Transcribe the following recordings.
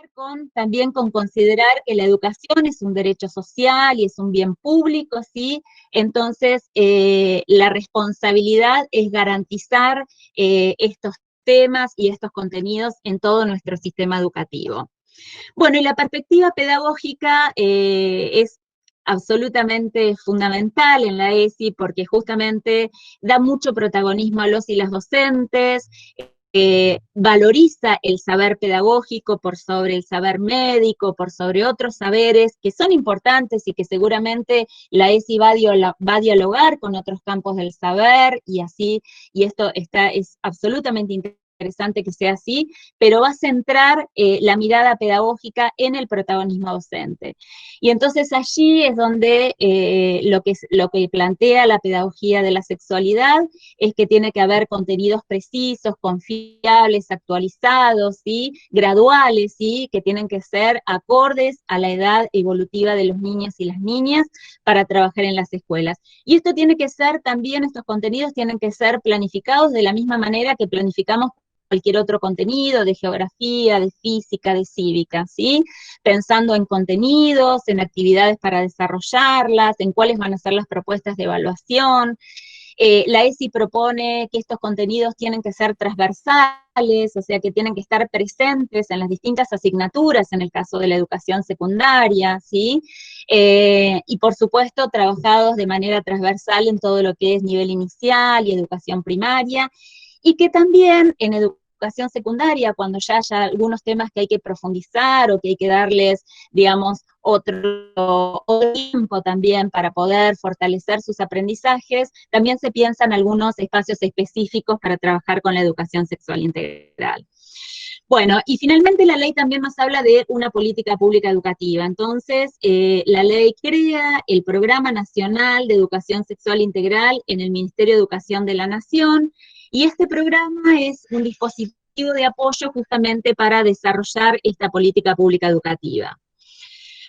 ver también con considerar que la educación es un derecho social y es un bien público, ¿sí? Entonces, la responsabilidad es garantizar estos temas y estos contenidos en todo nuestro sistema educativo. Bueno, y la perspectiva pedagógica es absolutamente fundamental en la ESI porque justamente da mucho protagonismo a los y las docentes, valoriza el saber pedagógico por sobre el saber médico, por sobre otros saberes que son importantes y que seguramente la ESI va a dialogar con otros campos del saber y así, y esto es absolutamente interesante que sea así, pero va a centrar la mirada pedagógica en el protagonismo docente. Y entonces allí es donde lo que plantea la pedagogía de la sexualidad es que tiene que haber contenidos precisos, confiables, actualizados, ¿sí? Graduales, ¿sí? Que tienen que ser acordes a la edad evolutiva de los niños y las niñas para trabajar en las escuelas. Y esto tiene que ser también, estos contenidos tienen que ser planificados de la misma manera que planificamos cualquier otro contenido de geografía, de física, de cívica, ¿sí? Pensando en contenidos, en actividades para desarrollarlas, en cuáles van a ser las propuestas de evaluación. La ESI propone que estos contenidos tienen que ser transversales, o sea, que tienen que estar presentes en las distintas asignaturas, en el caso de la educación secundaria, ¿sí? Y por supuesto, trabajados de manera transversal en todo lo que es nivel inicial y educación primaria, y que también en educación secundaria, cuando ya haya algunos temas que hay que profundizar o que hay que darles, digamos, otro tiempo también para poder fortalecer sus aprendizajes, también se piensan algunos espacios específicos para trabajar con la educación sexual integral. Bueno, y finalmente la ley también nos habla de una política pública educativa. Entonces, la ley crea el Programa Nacional de Educación Sexual Integral en el Ministerio de Educación de la Nación, y este programa es un dispositivo de apoyo justamente para desarrollar esta política pública educativa.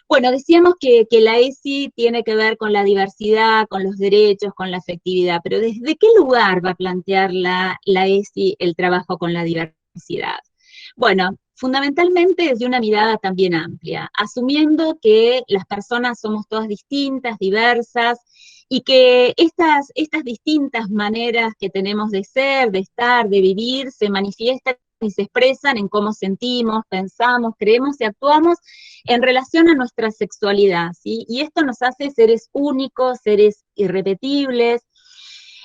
Bueno, decíamos que la ESI tiene que ver con la diversidad, con los derechos, con la afectividad, pero ¿desde qué lugar va a plantear la ESI el trabajo con la diversidad? Bueno, fundamentalmente desde una mirada también amplia, asumiendo que las personas somos todas distintas, diversas, y que estas distintas maneras que tenemos de ser, de estar, de vivir, se manifiestan y se expresan en cómo sentimos, pensamos, creemos y actuamos en relación a nuestra sexualidad, ¿sí? Y esto nos hace seres únicos, seres irrepetibles.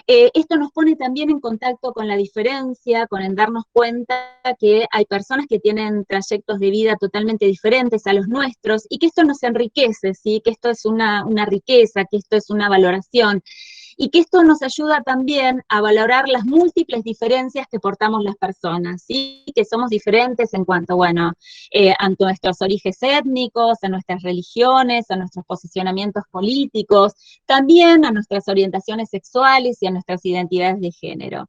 Esto nos pone también en contacto con la diferencia, con el darnos cuenta que hay personas que tienen trayectos de vida totalmente diferentes a los nuestros, y que esto nos enriquece, ¿sí? Que esto es una riqueza, que esto es una valoración, y que esto nos ayuda también a valorar las múltiples diferencias que portamos las personas, ¿sí? Que somos diferentes en cuanto, bueno, a nuestros orígenes étnicos, a nuestras religiones, a nuestros posicionamientos políticos, también a nuestras orientaciones sexuales y a nuestras identidades de género.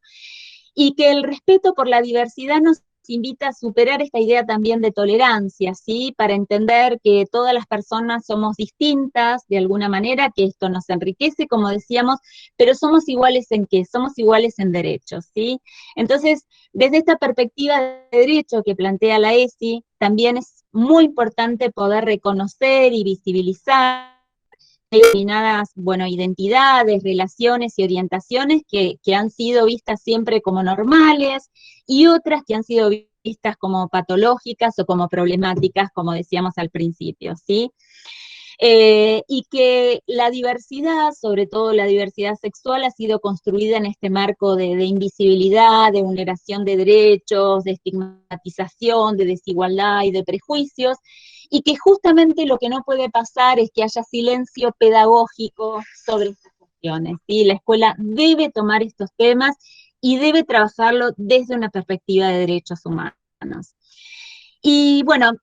Y que el respeto por la diversidad nos invita a superar esta idea también de tolerancia, ¿sí? Para entender que todas las personas somos distintas de alguna manera, que esto nos enriquece, como decíamos, pero somos iguales en qué, somos iguales en derechos, ¿sí? Entonces, desde esta perspectiva de derecho que plantea la ESI, también es muy importante poder reconocer y visibilizar determinadas, bueno, identidades, relaciones y orientaciones que han sido vistas siempre como normales, y otras que han sido vistas como patológicas o como problemáticas, como decíamos al principio, ¿sí? Y que la diversidad, sobre todo la diversidad sexual, ha sido construida en este marco de invisibilidad, de vulneración de derechos, de estigmatización, de desigualdad y de prejuicios, y que justamente lo que no puede pasar es que haya silencio pedagógico sobre estas cuestiones, ¿sí? La escuela debe tomar estos temas y debe trabajarlo desde una perspectiva de derechos humanos. Y bueno,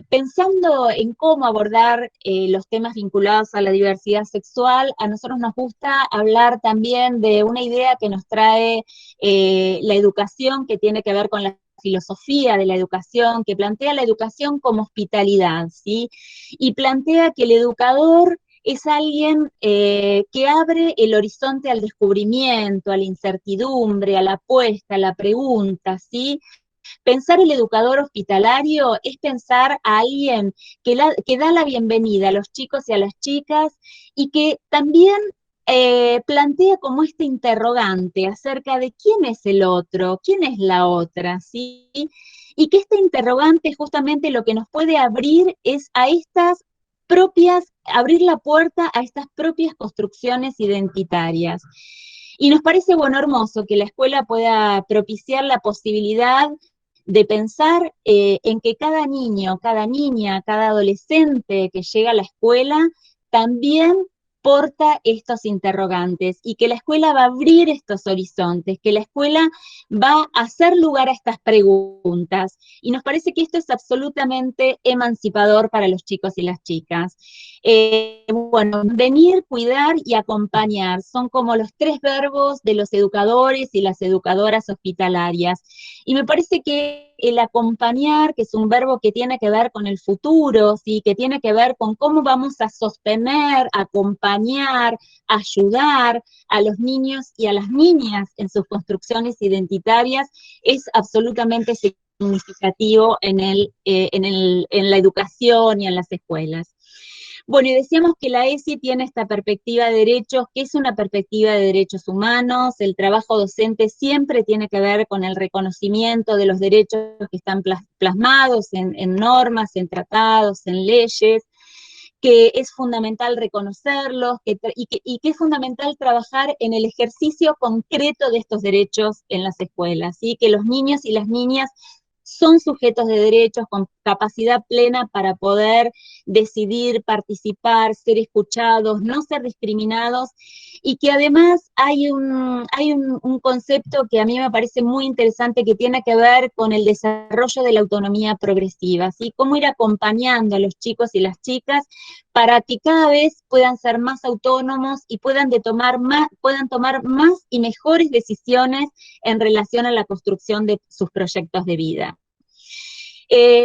pensando en cómo abordar los temas vinculados a la diversidad sexual, a nosotros nos gusta hablar también de una idea que nos trae la educación, que tiene que ver con la filosofía de la educación, que plantea la educación como hospitalidad, ¿sí? Y plantea que el educador es alguien que abre el horizonte al descubrimiento, a la incertidumbre, a la apuesta, a la pregunta, ¿sí? Pensar el educador hospitalario es pensar a alguien que da la bienvenida a los chicos y a las chicas y que también plantea como este interrogante acerca de quién es el otro, quién es la otra, ¿sí? Y que este interrogante justamente lo que nos puede abrir es a estas abrir la puerta a estas propias construcciones identitarias. Y nos parece, bueno, hermoso que la escuela pueda propiciar la posibilidad de pensar en que cada niño, cada niña, cada adolescente que llega a la escuela también porta estos interrogantes y que la escuela va a abrir estos horizontes, que la escuela va a hacer lugar a estas preguntas. Y nos parece que esto es absolutamente emancipador para los chicos y las chicas. Bueno, venir, cuidar y acompañar son como los tres verbos de los educadores y las educadoras hospitalarias. Y me parece que el acompañar, que es un verbo que tiene que ver con el futuro, ¿sí? Que tiene que ver con cómo vamos a sostener, acompañar, ayudar a los niños y a las niñas en sus construcciones identitarias, es absolutamente significativo en la educación y en las escuelas. Bueno, y decíamos que la ESI tiene esta perspectiva de derechos, que es una perspectiva de derechos humanos. El trabajo docente siempre tiene que ver con el reconocimiento de los derechos que están plasmados en normas, en tratados, en leyes, que es fundamental reconocerlos y que es fundamental trabajar en el ejercicio concreto de estos derechos en las escuelas, ¿sí? Que los niños y las niñas son sujetos de derechos con capacidad plena para poder decidir, participar, ser escuchados, no ser discriminados, y que además hay un concepto que a mí me parece muy interesante que tiene que ver con el desarrollo de la autonomía progresiva, ¿sí? Cómo ir acompañando a los chicos y las chicas para que cada vez puedan ser más autónomos y puedan tomar más y mejores decisiones en relación a la construcción de sus proyectos de vida.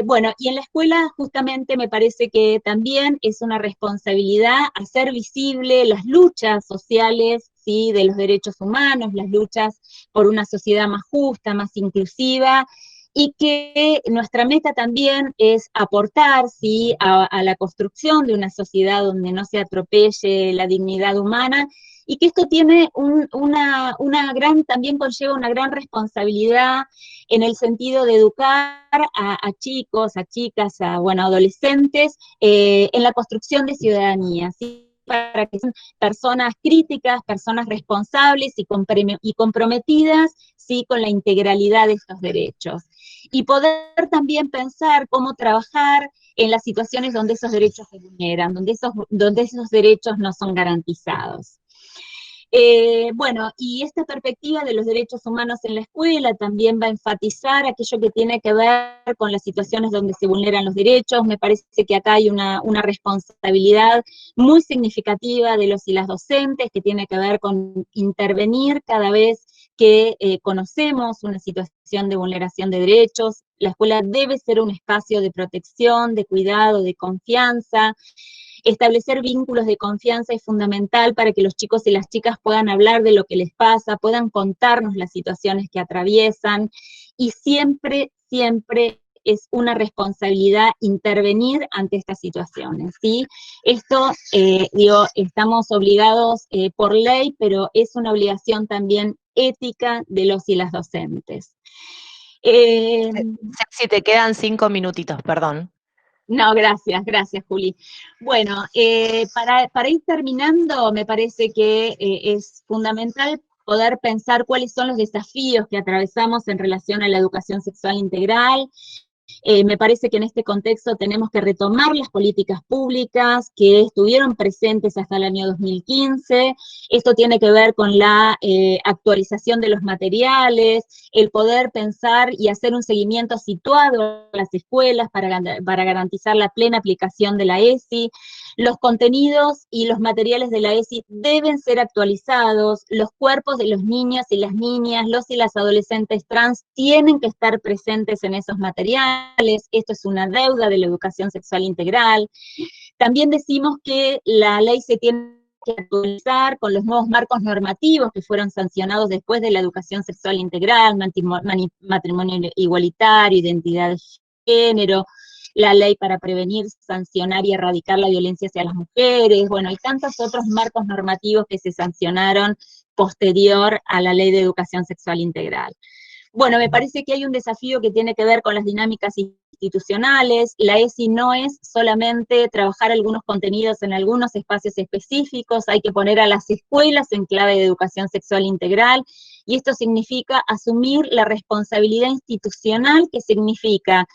Bueno, y en la escuela justamente me parece que también es una responsabilidad hacer visible las luchas sociales, ¿sí? De los derechos humanos, las luchas por una sociedad más justa, más inclusiva, y que nuestra meta también es aportar, ¿sí? A la construcción de una sociedad donde no se atropelle la dignidad humana, y que esto tiene también conlleva una gran responsabilidad en el sentido de educar a chicos, a chicas, bueno, adolescentes, en la construcción de ciudadanía, ¿sí? Para que sean personas críticas, personas responsables y comprometidas, ¿sí? Con la integralidad de estos derechos. Y poder también pensar cómo trabajar en las situaciones donde esos derechos se vulneran, donde esos derechos no son garantizados. Bueno, y esta perspectiva de los derechos humanos en la escuela también va a enfatizar aquello que tiene que ver con las situaciones donde se vulneran los derechos. Me parece que acá hay una responsabilidad muy significativa de los y las docentes, que tiene que ver con intervenir cada vez que conocemos una situación de vulneración de derechos. La escuela debe ser un espacio de protección, de cuidado, de confianza. Establecer vínculos de confianza es fundamental para que los chicos y las chicas puedan hablar de lo que les pasa, puedan contarnos las situaciones que atraviesan, y siempre, siempre es una responsabilidad intervenir ante estas situaciones, ¿sí? Esto, estamos obligados por ley, pero es una obligación también ética de los y las docentes. Si te quedan 5 minutitos, perdón. No, gracias, Juli. Bueno, para ir terminando, me parece que es fundamental poder pensar cuáles son los desafíos que atravesamos en relación a la educación sexual integral. Me parece que en este contexto tenemos que retomar las políticas públicas que estuvieron presentes hasta el año 2015. Esto tiene que ver con la actualización de los materiales, el poder pensar y hacer un seguimiento situado en las escuelas para garantizar la plena aplicación de la ESI. Los contenidos y los materiales de la ESI deben ser actualizados, los cuerpos de los niños y las niñas, los y las adolescentes trans tienen que estar presentes en esos materiales. Esto es una deuda de la educación sexual integral. También decimos que la ley se tiene que actualizar con los nuevos marcos normativos que fueron sancionados después de la educación sexual integral, matrimonio igualitario, identidad de género, la ley para prevenir, sancionar y erradicar la violencia hacia las mujeres, bueno, y tantos otros marcos normativos que se sancionaron posterior a la ley de educación sexual integral. Bueno, me parece que hay un desafío que tiene que ver con las dinámicas institucionales. La ESI no es solamente trabajar algunos contenidos en algunos espacios específicos, hay que poner a las escuelas en clave de educación sexual integral, y esto significa asumir la responsabilidad institucional, que significa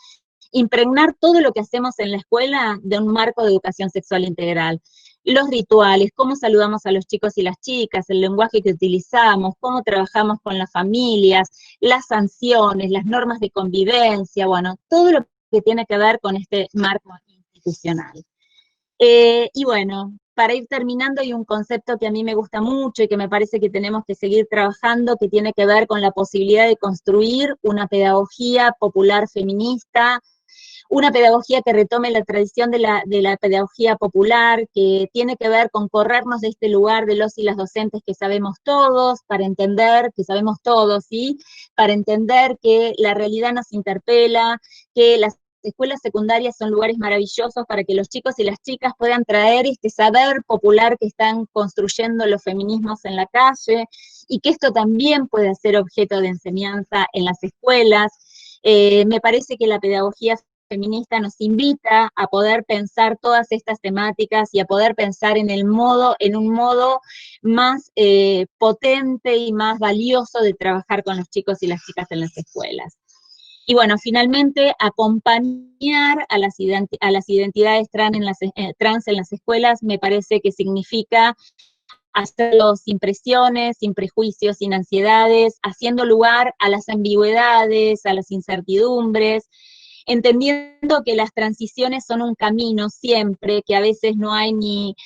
impregnar todo lo que hacemos en la escuela de un marco de educación sexual integral. Los rituales, cómo saludamos a los chicos y las chicas, el lenguaje que utilizamos, cómo trabajamos con las familias, las sanciones, las normas de convivencia, bueno, todo lo que tiene que ver con este marco institucional. Y bueno, para ir terminando, hay un concepto que a mí me gusta mucho y que me parece que tenemos que seguir trabajando, que tiene que ver con la posibilidad de construir una pedagogía popular feminista, una pedagogía que retome la tradición de la pedagogía popular, que tiene que ver con corrernos de este lugar de los y las docentes que sabemos todos, para entender, que sabemos todos, ¿sí? Para entender que la realidad nos interpela, que las escuelas secundarias son lugares maravillosos para que los chicos y las chicas puedan traer este saber popular que están construyendo los feminismos en la calle, y que esto también puede ser objeto de enseñanza en las escuelas. Me parece que la pedagogía feminista nos invita a poder pensar todas estas temáticas y a poder pensar en un modo más potente y más valioso de trabajar con los chicos y las chicas en las escuelas. Y bueno, finalmente, acompañar a las identidades trans en las escuelas me parece que significa hacerlo sin presiones, sin prejuicios, sin ansiedades, haciendo lugar a las ambigüedades, a las incertidumbres, entendiendo que las transiciones son un camino siempre, que a veces no hay ni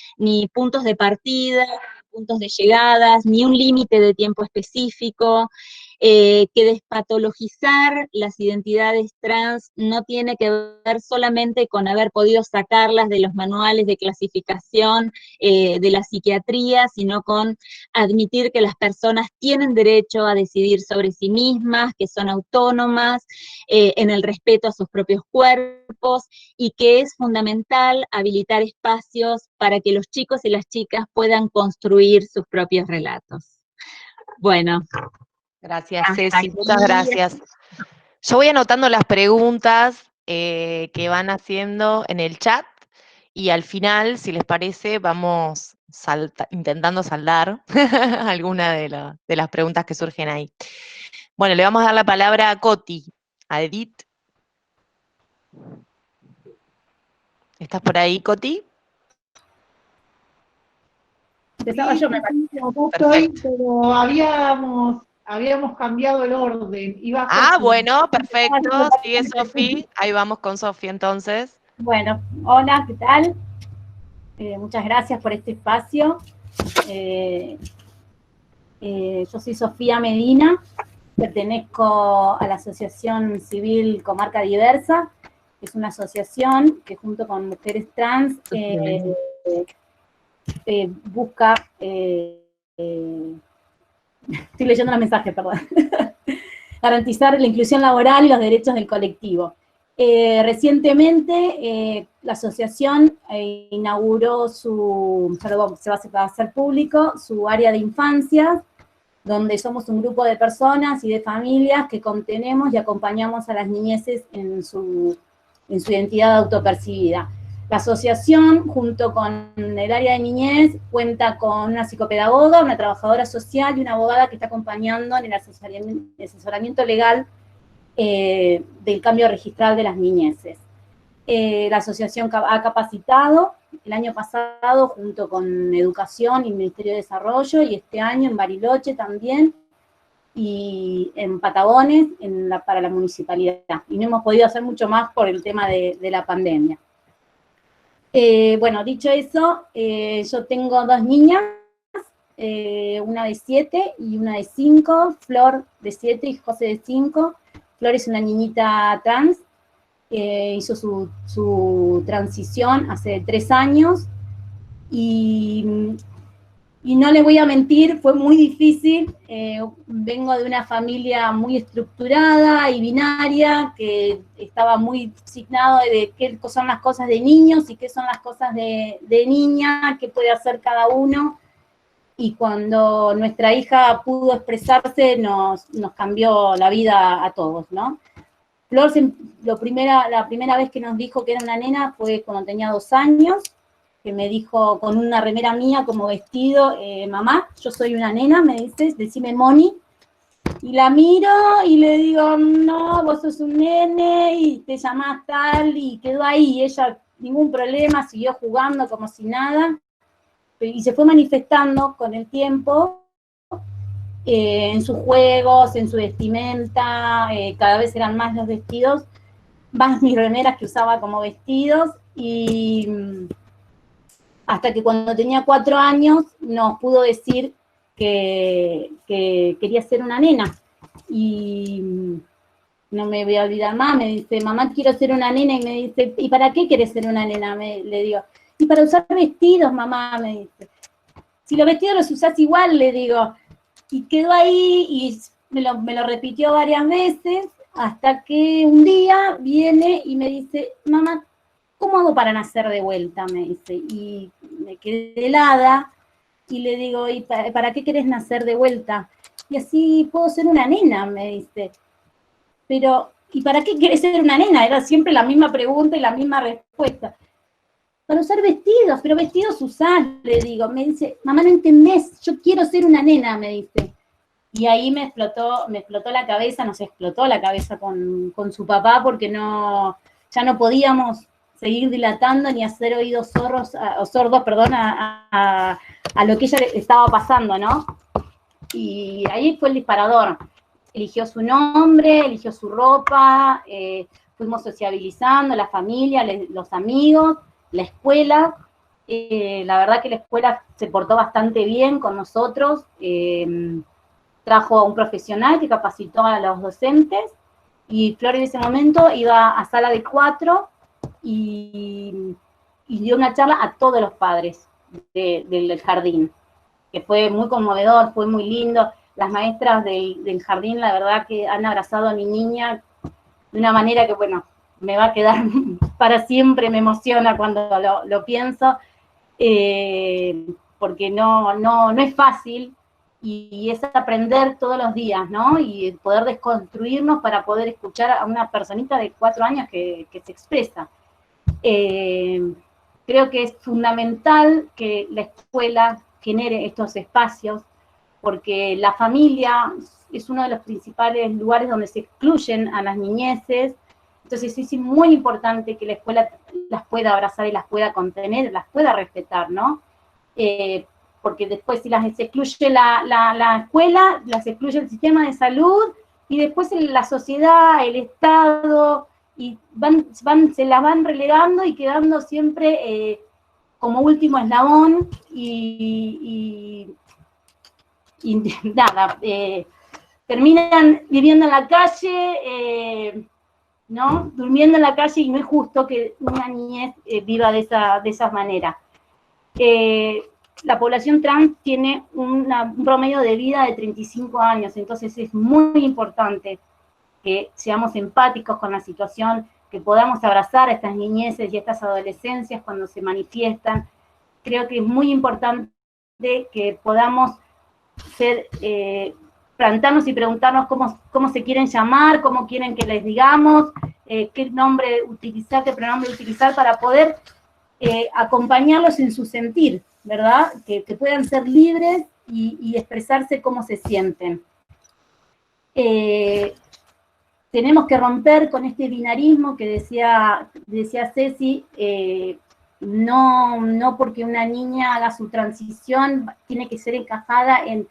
puntos de partida, puntos de llegadas, ni un límite de tiempo específico, que despatologizar las identidades trans no tiene que ver solamente con haber podido sacarlas de los manuales de clasificación de la psiquiatría, sino con admitir que las personas tienen derecho a decidir sobre sí mismas, que son autónomas, en el respeto a sus propios cuerpos, y que es fundamental habilitar espacios para que los chicos y las chicas puedan construir sus propios relatos. Bueno. Gracias, Ceci, muchas gracias. Yo voy anotando las preguntas que van haciendo en el chat, y al final, si les parece, vamos intentando saldar alguna de las preguntas que surgen ahí. Bueno, le vamos a dar la palabra a Coti, a Edith. ¿Estás por ahí, Coti? Empezaba yo, me parece. Perfecto. Pero habíamos cambiado el orden. Bueno, perfecto. Sigue Sofi. Ahí vamos con Sofi entonces. Bueno, hola, ¿qué tal? Muchas gracias por este espacio. Yo soy Sofía Medina, pertenezco a la Asociación Civil Comarca Diversa, que es una asociación que junto con mujeres trans busca... estoy leyendo los mensajes, perdón. Garantizar la inclusión laboral y los derechos del colectivo. Recientemente, la asociación inauguró se va a hacer público, su área de infancias, donde somos un grupo de personas y de familias que contenemos y acompañamos a las niñeces en su identidad autopercibida. La asociación, junto con el área de niñez, cuenta con una psicopedagoga, una trabajadora social y una abogada que está acompañando en el asesoramiento legal del cambio registral de las niñeces. La asociación ha capacitado el año pasado junto con Educación y el Ministerio de Desarrollo, y este año en Bariloche también, y en Patagones para la municipalidad. Y no hemos podido hacer mucho más por el tema de la pandemia. Bueno, dicho eso, yo tengo dos niñas, una de 7 y una de 5, Flor de 7 y José de 5. Flor es una niñita trans, hizo su transición hace 3 años, y Y no le voy a mentir, fue muy difícil. Vengo de una familia muy estructurada y binaria, que estaba muy asignado de qué son las cosas de niños y qué son las cosas de niña, qué puede hacer cada uno. Y cuando nuestra hija pudo expresarse, nos cambió la vida a todos, ¿no? Flor, la primera vez que nos dijo que era una nena fue cuando tenía 2 años, que me dijo con una remera mía como vestido, mamá, yo soy una nena, me dices, decime Moni. Y la miro y le digo, no, vos sos un nene y te llamás tal, y quedó ahí. Ella, ningún problema, siguió jugando como si nada. Y se fue manifestando con el tiempo en sus juegos, en su vestimenta, cada vez eran más los vestidos, más mis remeras que usaba como vestidos, y hasta que cuando tenía 4 años nos pudo decir que quería ser una nena. Y no me voy a olvidar más, me dice, mamá, quiero ser una nena, y me dice, ¿y para qué querés ser una nena? Le digo, y para usar vestidos, mamá, me dice. Si los vestidos los usás igual, le digo. Y quedó ahí y me lo repitió varias veces, hasta que un día viene y me dice, mamá, ¿cómo hago para nacer de vuelta? Me dice, y me quedé helada, y le digo, ¿y para qué querés nacer de vuelta? Y así puedo ser una nena, me dice. Pero, ¿y para qué querés ser una nena? Era siempre la misma pregunta y la misma respuesta. Para usar vestidos, pero vestidos usás, le digo. Me dice, mamá, no entendés, yo quiero ser una nena, me dice. Y ahí me explotó la cabeza, nos explotó la cabeza con su papá, porque ya no podíamos seguir dilatando ni hacer oídos sordos a lo que ella le estaba pasando, ¿no? Y ahí fue el disparador. Eligió su nombre, eligió su ropa, fuimos sociabilizando, la familia, los amigos, la escuela. La verdad que la escuela se portó bastante bien con nosotros. Trajo a un profesional que capacitó a los docentes, y Flor en ese momento iba a sala de 4 y dio una charla a todos los padres del jardín, que fue muy conmovedor, fue muy lindo. Las maestras del jardín, la verdad que han abrazado a mi niña de una manera que, bueno, me va a quedar para siempre, me emociona cuando lo pienso, porque no es fácil, y es aprender todos los días, ¿no? Y poder desconstruirnos para poder escuchar a una personita de 4 años que se expresa. Creo que es fundamental que la escuela genere estos espacios, porque la familia es uno de los principales lugares donde se excluyen a las niñeces. Entonces es muy importante que la escuela las pueda abrazar y las pueda contener, las pueda respetar, ¿no? Porque después si las excluye la escuela, las excluye el sistema de salud, y después la sociedad, el Estado, y se las van relegando y quedando siempre como último eslabón, y nada, terminan viviendo en la calle, ¿no? Durmiendo en la calle, y no es justo que una niñez viva de esa manera. La población trans tiene un promedio de vida de 35 años, entonces es muy importante que seamos empáticos con la situación, que podamos abrazar a estas niñeces y a estas adolescencias cuando se manifiestan. Creo que es muy importante que podamos plantarnos y preguntarnos cómo se quieren llamar, cómo quieren que les digamos, qué nombre utilizar, qué pronombre utilizar, para poder acompañarlos en su sentir, ¿verdad? Que puedan ser libres y expresarse cómo se sienten. Tenemos que romper con este binarismo que decía Ceci, no porque una niña haga su transición tiene que ser encajada en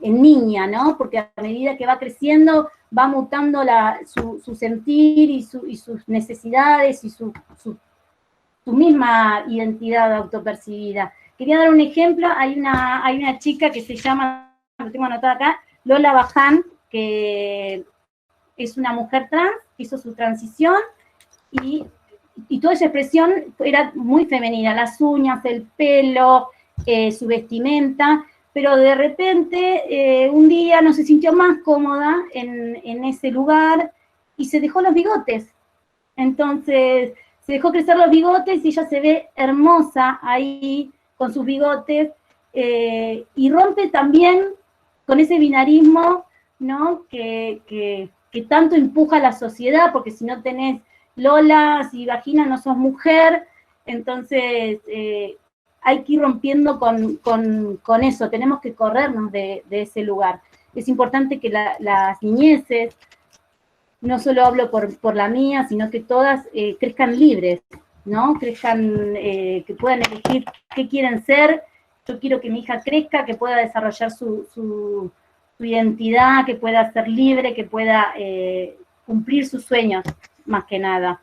niña, ¿no? Porque a medida que va creciendo va mutando su sentir y sus necesidades y su misma identidad autopercibida. Quería dar un ejemplo. Hay una chica que se llama, lo tengo anotado acá, Lola Baján, que es una mujer trans, hizo su transición, y toda esa expresión era muy femenina, las uñas, el pelo, su vestimenta, pero de repente un día no se sintió más cómoda en ese lugar y se dejó los bigotes. Entonces se dejó crecer los bigotes y ella se ve hermosa ahí con sus bigotes, y rompe también con ese binarismo, ¿no? que tanto empuja la sociedad, porque si no tenés lolas y vagina no sos mujer. Entonces hay que ir rompiendo con eso, tenemos que corrernos de ese lugar. Es importante que las niñeces, no solo hablo por la mía, sino que todas crezcan libres, ¿no? Crezcan, que puedan elegir qué quieren ser. Yo quiero que mi hija crezca, que pueda desarrollar su identidad, que pueda ser libre, que pueda cumplir sus sueños, más que nada.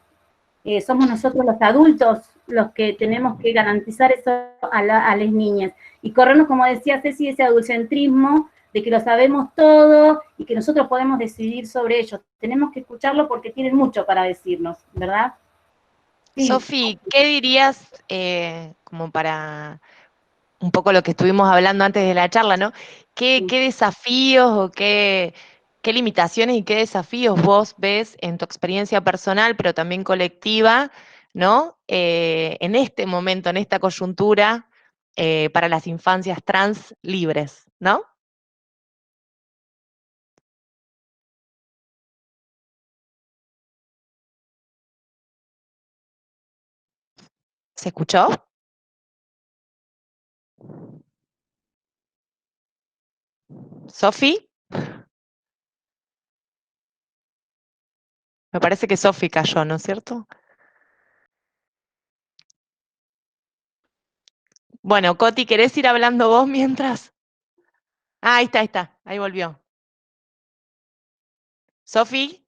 Somos nosotros los adultos los que tenemos que garantizar eso a las niñas. Y corrernos, como decía Ceci, ese adultocentrismo de que lo sabemos todo y que nosotros podemos decidir sobre ellos. Tenemos que escucharlo porque tienen mucho para decirnos, ¿verdad? Sí. Sofi, ¿qué dirías como para un poco lo que estuvimos hablando antes de la charla, ¿no? ¿Qué desafíos o qué limitaciones y qué desafíos vos ves en tu experiencia personal, pero también colectiva, ¿no? En este momento, en esta coyuntura, para las infancias trans libres, ¿no? ¿Se escuchó? ¿Sofi? Me parece que Sofi cayó, ¿no es cierto? Bueno, Coti, ¿querés ir hablando vos mientras? Ah, ahí está, ahí volvió. ¿Sofi?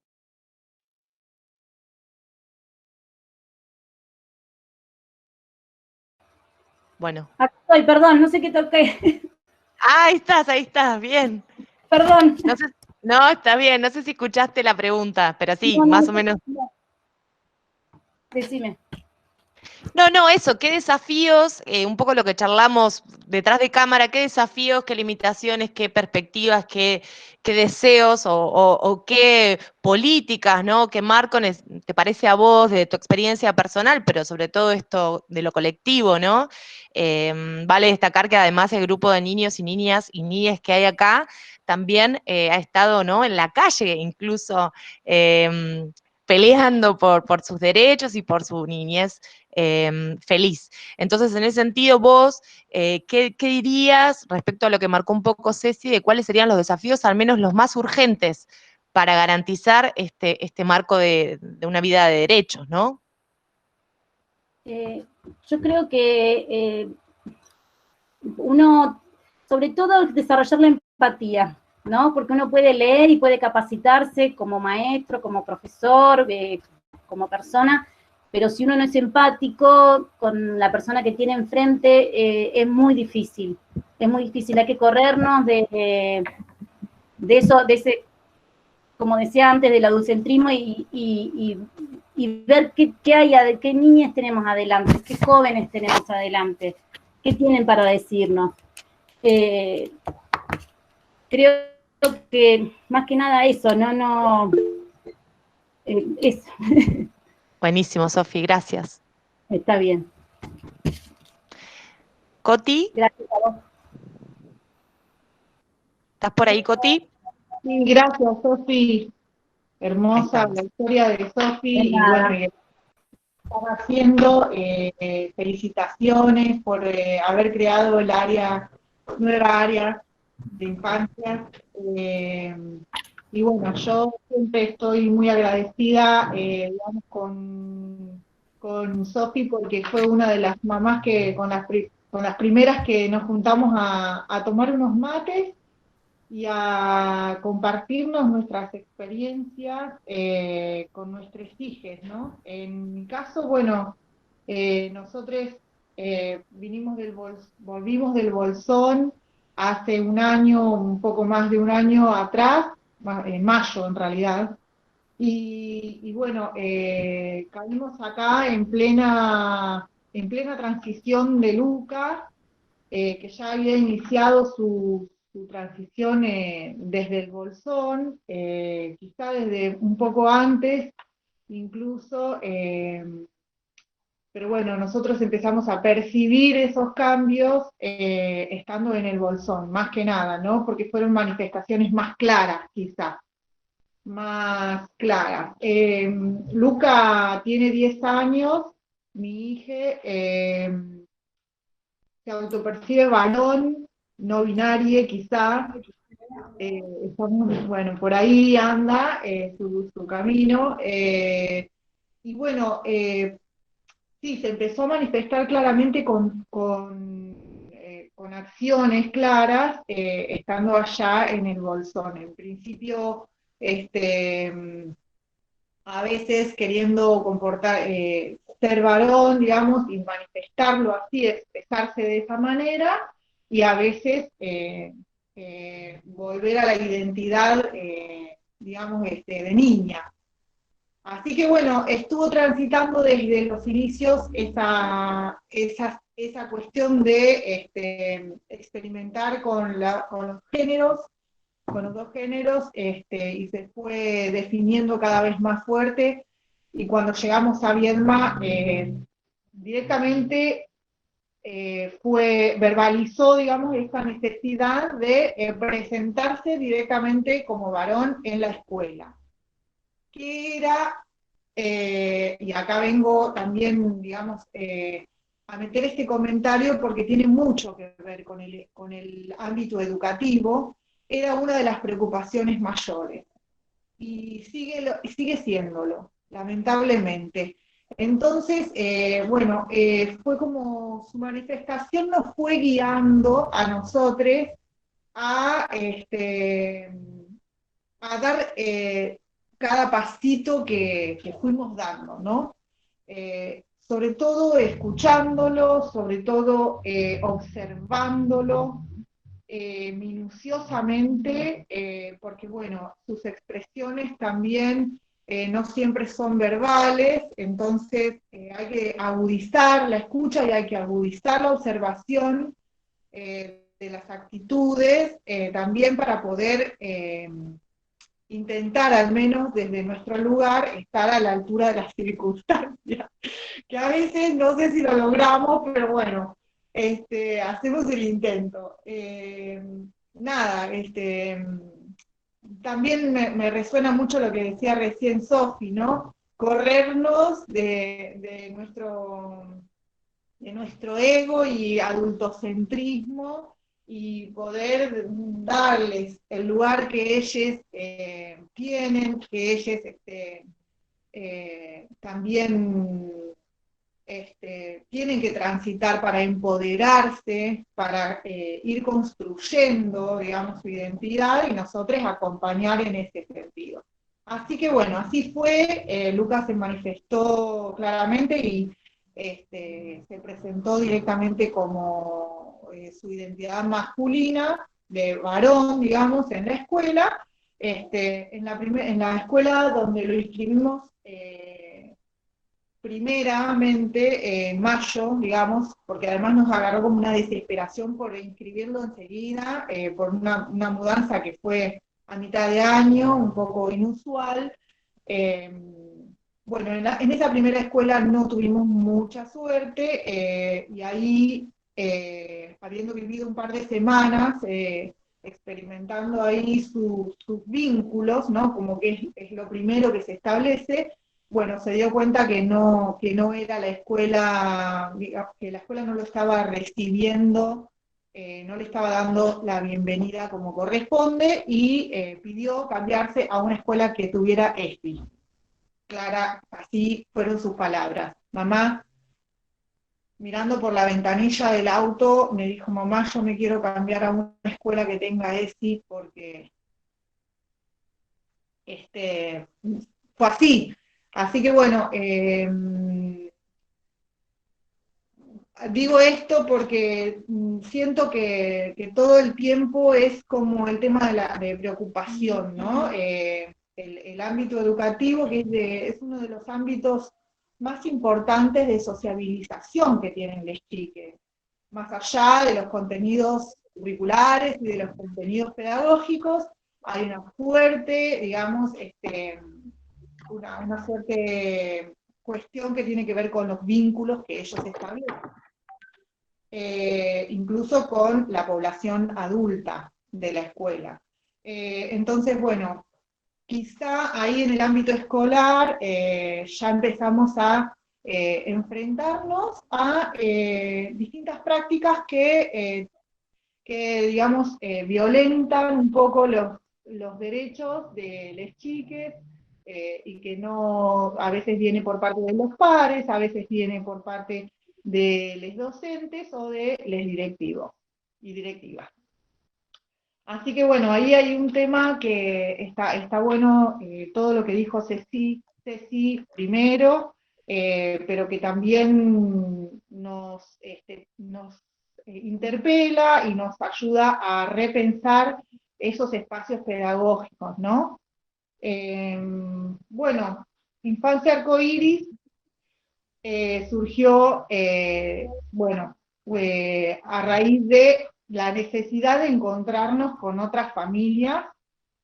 Bueno. Aquí estoy, perdón, no sé qué toqué. Ah, ahí estás, bien. Perdón. No, está bien, no sé si escuchaste la pregunta, pero sí, No, más o menos. Decime. No, eso, ¿qué desafíos, un poco lo que charlamos detrás de cámara, qué desafíos, qué limitaciones, qué perspectivas, qué deseos o qué políticas, ¿no? ¿Qué marco te parece a vos de tu experiencia personal, pero sobre todo esto de lo colectivo, ¿no? Vale destacar que además el grupo de niños y niñas y niñas que hay acá también ha estado, ¿no? En la calle, incluso peleando por sus derechos y por su niñez feliz. Entonces, en ese sentido, vos, ¿qué dirías respecto a lo que marcó un poco Ceci, de cuáles serían los desafíos, al menos los más urgentes, para garantizar este marco de una vida de derechos, ¿no? Yo creo que uno, sobre todo, desarrollar la empatía, ¿no? Porque uno puede leer y puede capacitarse como maestro, como profesor, como persona, pero si uno no es empático con la persona que tiene enfrente, es muy difícil. Es muy difícil, hay que corrernos de eso, de ese, como decía antes, del adultocentrismo y ver qué hay, qué niñas tenemos adelante, qué jóvenes tenemos adelante, qué tienen para decirnos. Creo que más que nada eso, eso. Buenísimo, Sofi, gracias. Está bien. Coti. Gracias a vos. ¿Estás por ahí, Coti? Sí, gracias, Sofi. Hermosa la historia de Sofi y bueno, estaba haciendo felicitaciones por haber creado el nueva área de infancia. Y bueno, yo siempre estoy muy agradecida, digamos, con Sofi porque fue una de las mamás que con las primeras que nos juntamos a tomar unos mates y a compartirnos nuestras experiencias con nuestros hijos, ¿no? En mi caso, bueno, nosotros volvimos del Bolsón hace un año, un poco más de un año atrás, en mayo en realidad, y bueno, caímos acá en plena transición de Lucas, que ya había iniciado su transición desde el bolsón, quizá desde un poco antes, incluso, pero bueno, nosotros empezamos a percibir esos cambios estando en el bolsón, más que nada, ¿no? Porque fueron manifestaciones más claras, quizá, más claras. Luca tiene 10 años, mi hija se autopercibe varón, no binario quizá, bueno, por ahí anda su camino, y bueno, sí, se empezó a manifestar claramente con acciones claras, estando allá en el bolsón. En principio, a veces queriendo ser varón, digamos, y manifestarlo así, expresarse de esa manera, y a veces volver a la identidad, digamos, de niña. Así que bueno, estuvo transitando desde los inicios esa cuestión de experimentar con los géneros, con los dos géneros, y se fue definiendo cada vez más fuerte, y cuando llegamos a Viedma, directamente verbalizó, digamos, esa necesidad de presentarse directamente como varón en la escuela, que era, y acá vengo también, digamos, a meter este comentario porque tiene mucho que ver con el ámbito educativo, era una de las preocupaciones mayores, y sigue siéndolo, lamentablemente. Entonces, bueno, fue como su manifestación nos fue guiando a nosotros a dar cada pasito que fuimos dando, ¿no? Sobre todo escuchándolo, sobre todo observándolo minuciosamente, porque bueno, sus expresiones también no siempre son verbales, entonces hay que agudizar la escucha y hay que agudizar la observación de las actitudes, también para poder intentar, al menos desde nuestro lugar, estar a la altura de las circunstancias, que a veces no sé si lo logramos, pero bueno, hacemos el intento. Nada, también me resuena mucho lo que decía recién Sofi, ¿no? Corrernos de nuestro ego y adultocentrismo, y poder darles el lugar que ellos tienen, que ellos también tienen que transitar para empoderarse, para ir construyendo, digamos, su identidad, y nosotros acompañar en ese sentido. Así que bueno, así fue, Lucas se manifestó claramente y se presentó directamente como su identidad masculina, de varón, digamos, en la escuela, en la escuela donde lo inscribimos primeramente en mayo, digamos, porque además nos agarró como una desesperación por inscribirlo enseguida, por una mudanza que fue a mitad de año, un poco inusual. Bueno, en esa primera escuela no tuvimos mucha suerte, y ahí, habiendo vivido un par de semanas, experimentando ahí sus vínculos, ¿no? Como que es lo primero que se establece, bueno, se dio cuenta que no era la escuela, que la escuela no lo estaba recibiendo, no le estaba dando la bienvenida como corresponde, y pidió cambiarse a una escuela que tuviera ESPI. Clara, así fueron sus palabras. Mamá, mirando por la ventanilla del auto, me dijo: mamá, yo me quiero cambiar a una escuela que tenga ESPI, porque fue así. Así que bueno, digo esto porque siento que todo el tiempo es como el tema de preocupación, ¿no? El ámbito educativo, que es uno de los ámbitos más importantes de sociabilización que tienen los chiques. más allá de los contenidos curriculares y de los contenidos pedagógicos, hay una fuerte, digamos, una fuerte cuestión que tiene que ver con los vínculos que ellos establecen, incluso con la población adulta de la escuela. Entonces, bueno, quizá ahí en el ámbito escolar ya empezamos a enfrentarnos a distintas prácticas que digamos, violentan un poco los derechos de las chiques, y que no, a veces viene por parte de los padres, a veces viene por parte de los docentes o de los directivos y directivas. Así que bueno, ahí hay un tema que está bueno, todo lo que dijo Ceci primero, pero que también nos interpela y nos ayuda a repensar esos espacios pedagógicos, ¿no? Bueno, Infancia Arcoíris surgió, bueno, a raíz de la necesidad de encontrarnos con otras familias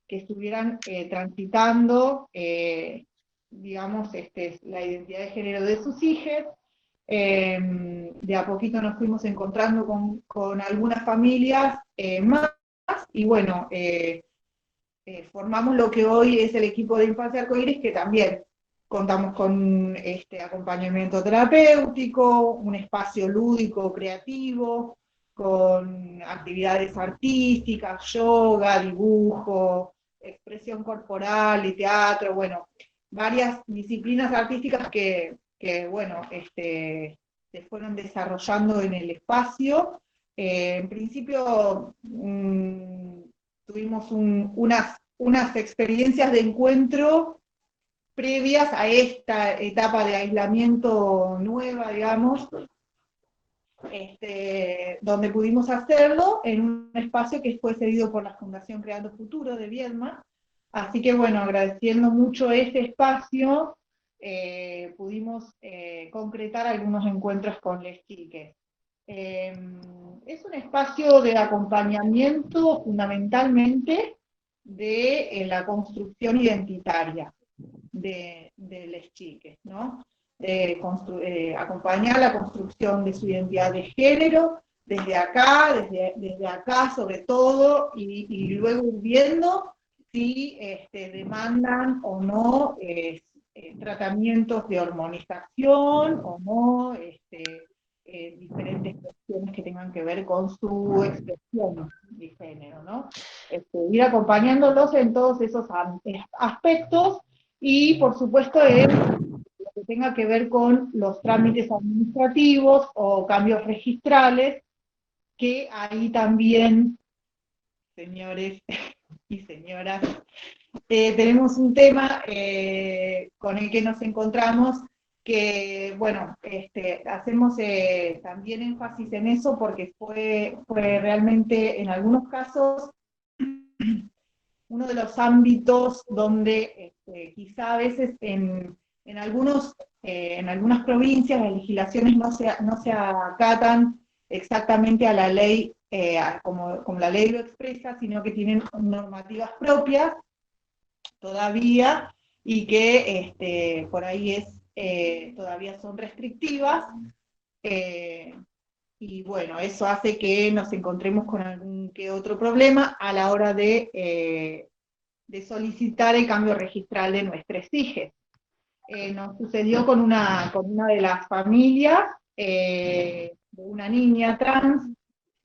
que estuvieran transitando, digamos, la identidad de género de sus hijos. De a poquito nos fuimos encontrando con algunas familias más, y bueno, formamos lo que hoy es el equipo de Infancia Arcoíris, que también contamos con acompañamiento terapéutico, un espacio lúdico, creativo, con actividades artísticas, yoga, dibujo, expresión corporal y teatro, bueno, varias disciplinas artísticas que bueno, se fueron desarrollando en el espacio. En principio tuvimos unas experiencias de encuentro previas a esta etapa de aislamiento nueva, digamos, donde pudimos hacerlo en un espacio que fue cedido por la Fundación Creando Futuro de Viedma. Así que bueno, agradeciendo mucho este espacio, pudimos concretar algunos encuentros con les chiques. Es un espacio de acompañamiento fundamentalmente de la construcción identitaria de les chiques, ¿no? Acompañar la construcción de su identidad de género, desde acá sobre todo, y luego ir viendo si demandan o no tratamientos de hormonización o no, diferentes cuestiones que tengan que ver con su expresión de género, ¿no? Ir acompañándolos en todos esos aspectos, y por supuesto en lo que tenga que ver con los trámites administrativos o cambios registrales, que ahí también, señores y señoras, tenemos un tema con el que nos encontramos, que, bueno, hacemos también énfasis en eso, porque fue realmente, en algunos casos, uno de los ámbitos donde quizá a veces en algunas provincias las legislaciones no se acatan exactamente a la ley, como la ley lo expresa, sino que tienen normativas propias todavía, y que por ahí todavía son restrictivas, y bueno, eso hace que nos encontremos con algún que otro problema a la hora de solicitar el cambio registral de nuestros hijos. Nos sucedió con una de las familias, de una niña trans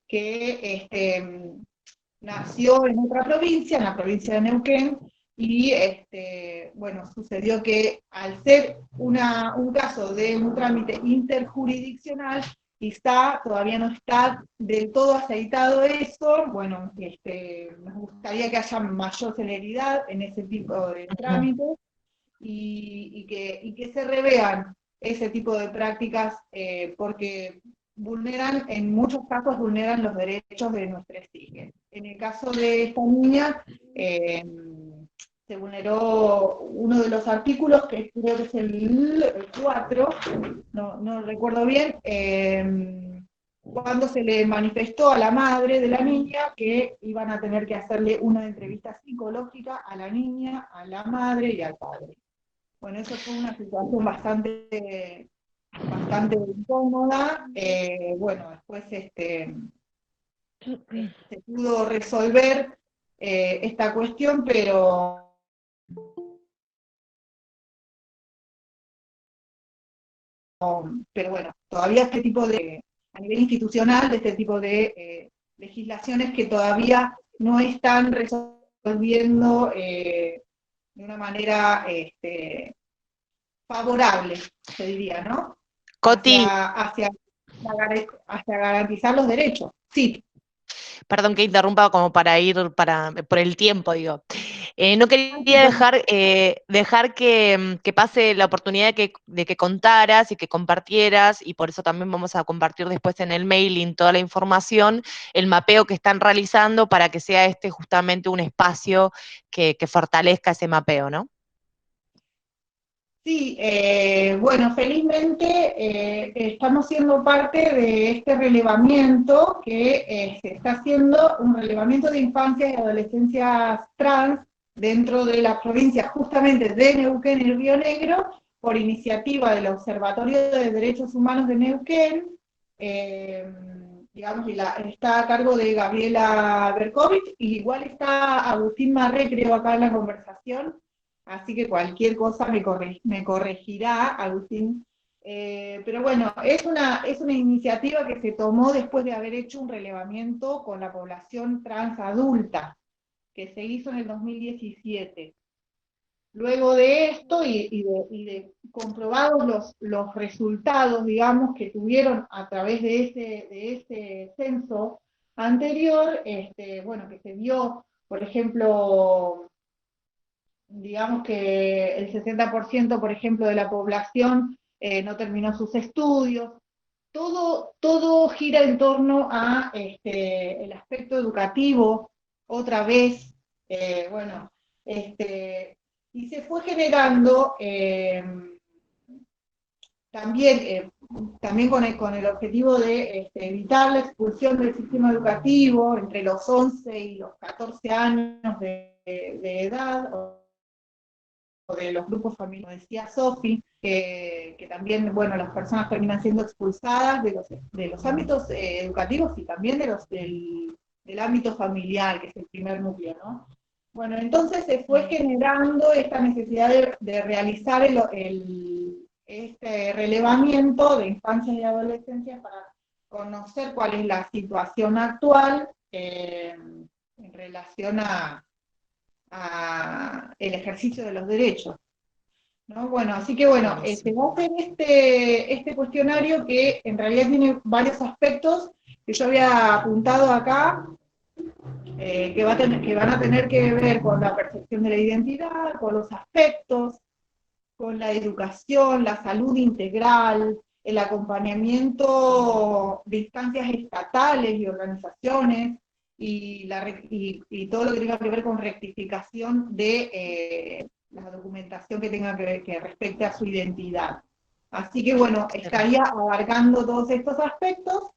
que nació en otra provincia, en la provincia de Neuquén, y bueno, sucedió que al ser un caso de un trámite interjurisdiccional, quizá todavía no está del todo aceitado eso. Bueno, nos gustaría que haya mayor celeridad en ese tipo de trámites, y que se revean ese tipo de prácticas, porque en muchos casos vulneran los derechos de nuestros hijos. En el caso de esta niña, se vulneró uno de los artículos, que creo que es el 4, no recuerdo bien, cuando se le manifestó a la madre de la niña que iban a tener que hacerle una entrevista psicológica a la niña, a la madre y al padre. Bueno, eso fue una situación bastante incómoda. Bueno, después se pudo resolver esta cuestión, pero bueno, todavía a nivel institucional, de este tipo de legislaciones que todavía no están resolviendo de una manera favorable, se diría, ¿no? Coti. Hacia garantizar los derechos. Sí. Perdón que interrumpa como para ir por el tiempo, digo. No quería dejar que pase la oportunidad de que contaras y que compartieras, y por eso también vamos a compartir después en el mailing toda la información, el mapeo que están realizando para que sea justamente un espacio que fortalezca ese mapeo, ¿no? Sí, bueno, felizmente estamos siendo parte de este relevamiento que se está haciendo, un relevamiento de infancias y adolescencias trans dentro de la provincia justamente de Neuquén y Río Negro, por iniciativa del Observatorio de Derechos Humanos de Neuquén, digamos, está a cargo de Gabriela Berkovich, y igual está Agustín Marré, creo, acá en la conversación. Así que cualquier cosa me corregirá, Agustín. Pero bueno, es una iniciativa que se tomó después de haber hecho un relevamiento con la población trans adulta, que se hizo en el 2017. Luego de esto y de comprobados los resultados, digamos, que tuvieron a través de ese censo anterior, bueno, que se vio, por ejemplo, digamos que el 60%, por ejemplo, de la población no terminó sus estudios. Todo gira en torno a el aspecto educativo, otra vez, bueno, y se fue generando también con el objetivo de evitar la expulsión del sistema educativo entre los 11 y los 14 años de edad, o de los grupos familiares, como decía Sofi, que también, bueno, las personas terminan siendo expulsadas de los ámbitos educativos y también del ámbito familiar, que es el primer núcleo, ¿no? Bueno, entonces se fue generando esta necesidad de realizar este relevamiento de infancias y adolescencias para conocer cuál es la situación actual en relación a el ejercicio de los derechos, ¿no? Bueno, así que bueno, se va a hacer este cuestionario que en realidad tiene varios aspectos que yo había apuntado acá, que van a tener que ver con la percepción de la identidad, con los aspectos, con la educación, la salud integral, el acompañamiento de instancias estatales y organizaciones, y todo lo que tenga que ver con rectificación de la documentación que tenga que respecte a su identidad. Así que bueno, estaría abarcando todos estos aspectos.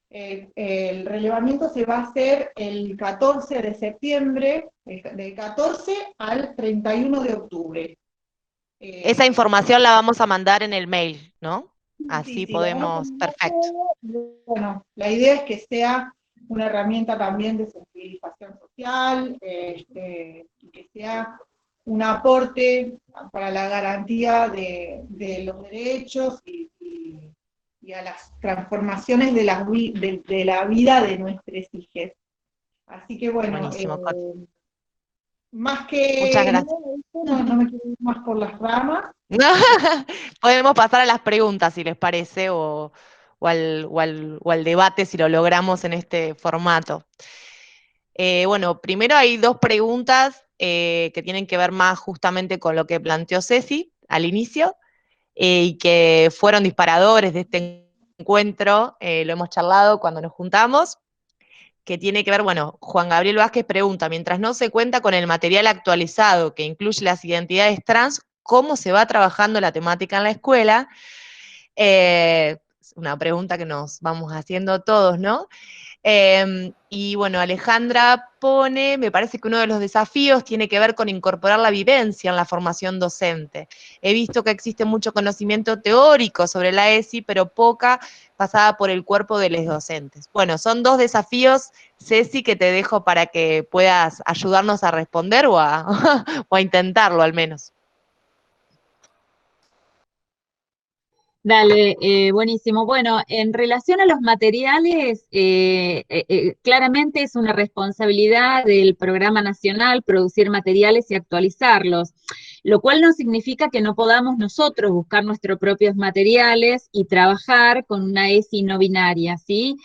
El relevamiento se va a hacer el 14 de septiembre, del 14 al 31 de octubre. Esa información la vamos a mandar en el mail, ¿no? Así sí, podemos, perfecto. Bueno, la idea es que sea una herramienta también de sensibilización social, y que sea un aporte para la garantía de los derechos y a las transformaciones de la vida de nuestros hijos. Así que bueno, más que... Muchas gracias. No me quiero ir más por las ramas. Podemos pasar a las preguntas, si les parece, o al debate, si lo logramos en este formato. Bueno, primero hay dos preguntas que tienen que ver más justamente con lo que planteó Ceci al inicio, y que fueron disparadores de este encuentro, lo hemos charlado cuando nos juntamos, que tiene que ver, bueno, Juan Gabriel Vázquez pregunta, mientras no se cuenta con el material actualizado que incluye las identidades trans, ¿cómo se va trabajando la temática en la escuela? es una pregunta que nos vamos haciendo todos, ¿no? Y bueno, Alejandra pone, me parece que uno de los desafíos tiene que ver con incorporar la vivencia en la formación docente. He visto que existe mucho conocimiento teórico sobre la ESI, pero poca pasada por el cuerpo de los docentes. Bueno, son dos desafíos, Ceci, que te dejo para que puedas ayudarnos a responder o a, o a intentarlo al menos. Dale, buenísimo. Bueno, en relación a los materiales, claramente es una responsabilidad del Programa Nacional producir materiales y actualizarlos, lo cual no significa que no podamos nosotros buscar nuestros propios materiales y trabajar con una ESI no binaria, ¿sí?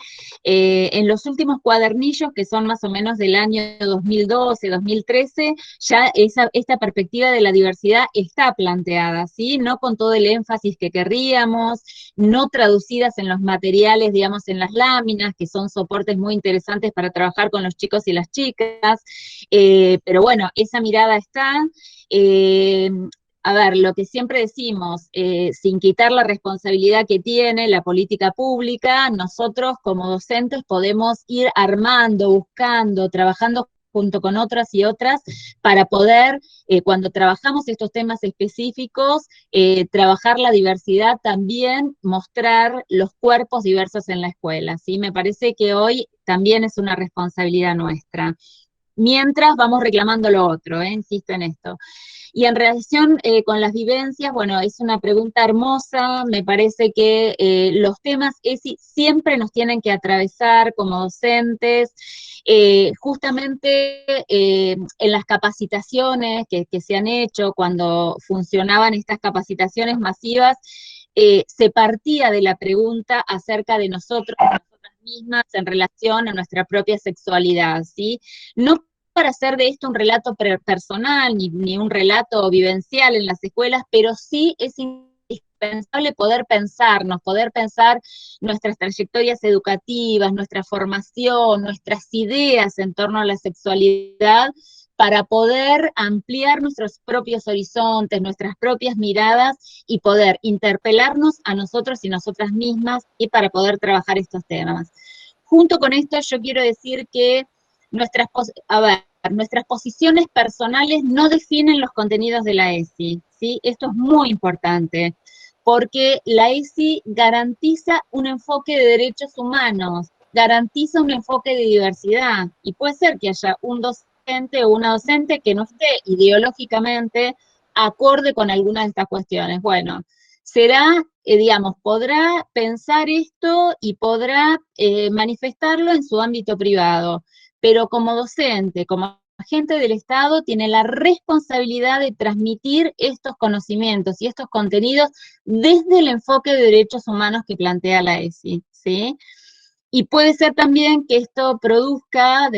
En los últimos cuadernillos, que son más o menos del año 2012, 2013, ya esta perspectiva de la diversidad está planteada, ¿sí? No con todo el énfasis que querríamos, no traducidas en los materiales, digamos, en las láminas, que son soportes muy interesantes para trabajar con los chicos y las chicas, pero bueno, esa mirada está. A ver, lo que siempre decimos, sin quitar la responsabilidad que tiene la política pública, nosotros como docentes podemos ir armando, buscando, trabajando junto con otras y otras, para poder, cuando trabajamos estos temas específicos, trabajar la diversidad también, mostrar los cuerpos diversos en la escuela, ¿sí? Me parece que hoy también es una responsabilidad nuestra. Mientras vamos reclamando lo otro, insisto en esto. Y en relación con las vivencias, bueno, es una pregunta hermosa, me parece que los temas siempre nos tienen que atravesar como docentes, justamente en las capacitaciones que se han hecho, cuando funcionaban estas capacitaciones masivas, se partía de la pregunta acerca de nosotros, nosotras mismas, en relación a nuestra propia sexualidad, ¿sí? No para hacer de esto un relato personal, ni un relato vivencial en las escuelas, pero sí es indispensable poder pensar nuestras trayectorias educativas, nuestra formación, nuestras ideas en torno a la sexualidad, para poder ampliar nuestros propios horizontes, nuestras propias miradas y poder interpelarnos a nosotros y nosotras mismas y para poder trabajar estos temas. Junto con esto yo quiero decir que nuestras posiciones personales no definen los contenidos de la ESI, ¿sí? Esto es muy importante, porque la ESI garantiza un enfoque de derechos humanos, garantiza un enfoque de diversidad, y puede ser que haya un docente o una docente que no esté ideológicamente acorde con algunas de estas cuestiones. Bueno, será, digamos, podrá pensar esto y podrá manifestarlo en su ámbito privado, pero como docente, como agente del Estado, tiene la responsabilidad de transmitir estos conocimientos y estos contenidos desde el enfoque de derechos humanos que plantea la ESI, ¿sí? Y puede ser también que esto produzca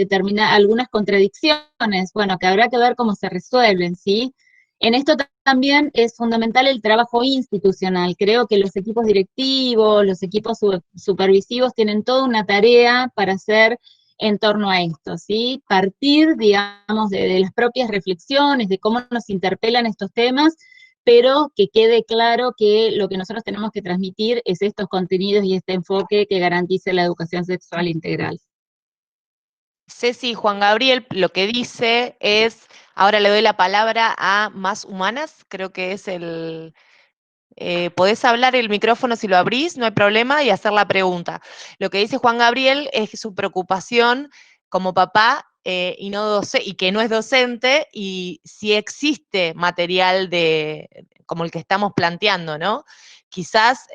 algunas contradicciones, bueno, que habrá que ver cómo se resuelven, ¿sí? En esto también es fundamental el trabajo institucional. Creo que los equipos directivos, los equipos supervisivos tienen toda una tarea para hacer en torno a esto, ¿sí? Partir, digamos, de las propias reflexiones, de cómo nos interpelan estos temas, pero que quede claro que lo que nosotros tenemos que transmitir es estos contenidos y este enfoque que garantice la educación sexual integral. Ceci, Juan Gabriel lo que dice es, ahora le doy la palabra a Más Humanas, creo que es el... podés hablar el micrófono si lo abrís, no hay problema, y hacer la pregunta. Lo que dice Juan Gabriel es que su preocupación como papá y que no es docente, y si existe material como el que estamos planteando, ¿no? Quizás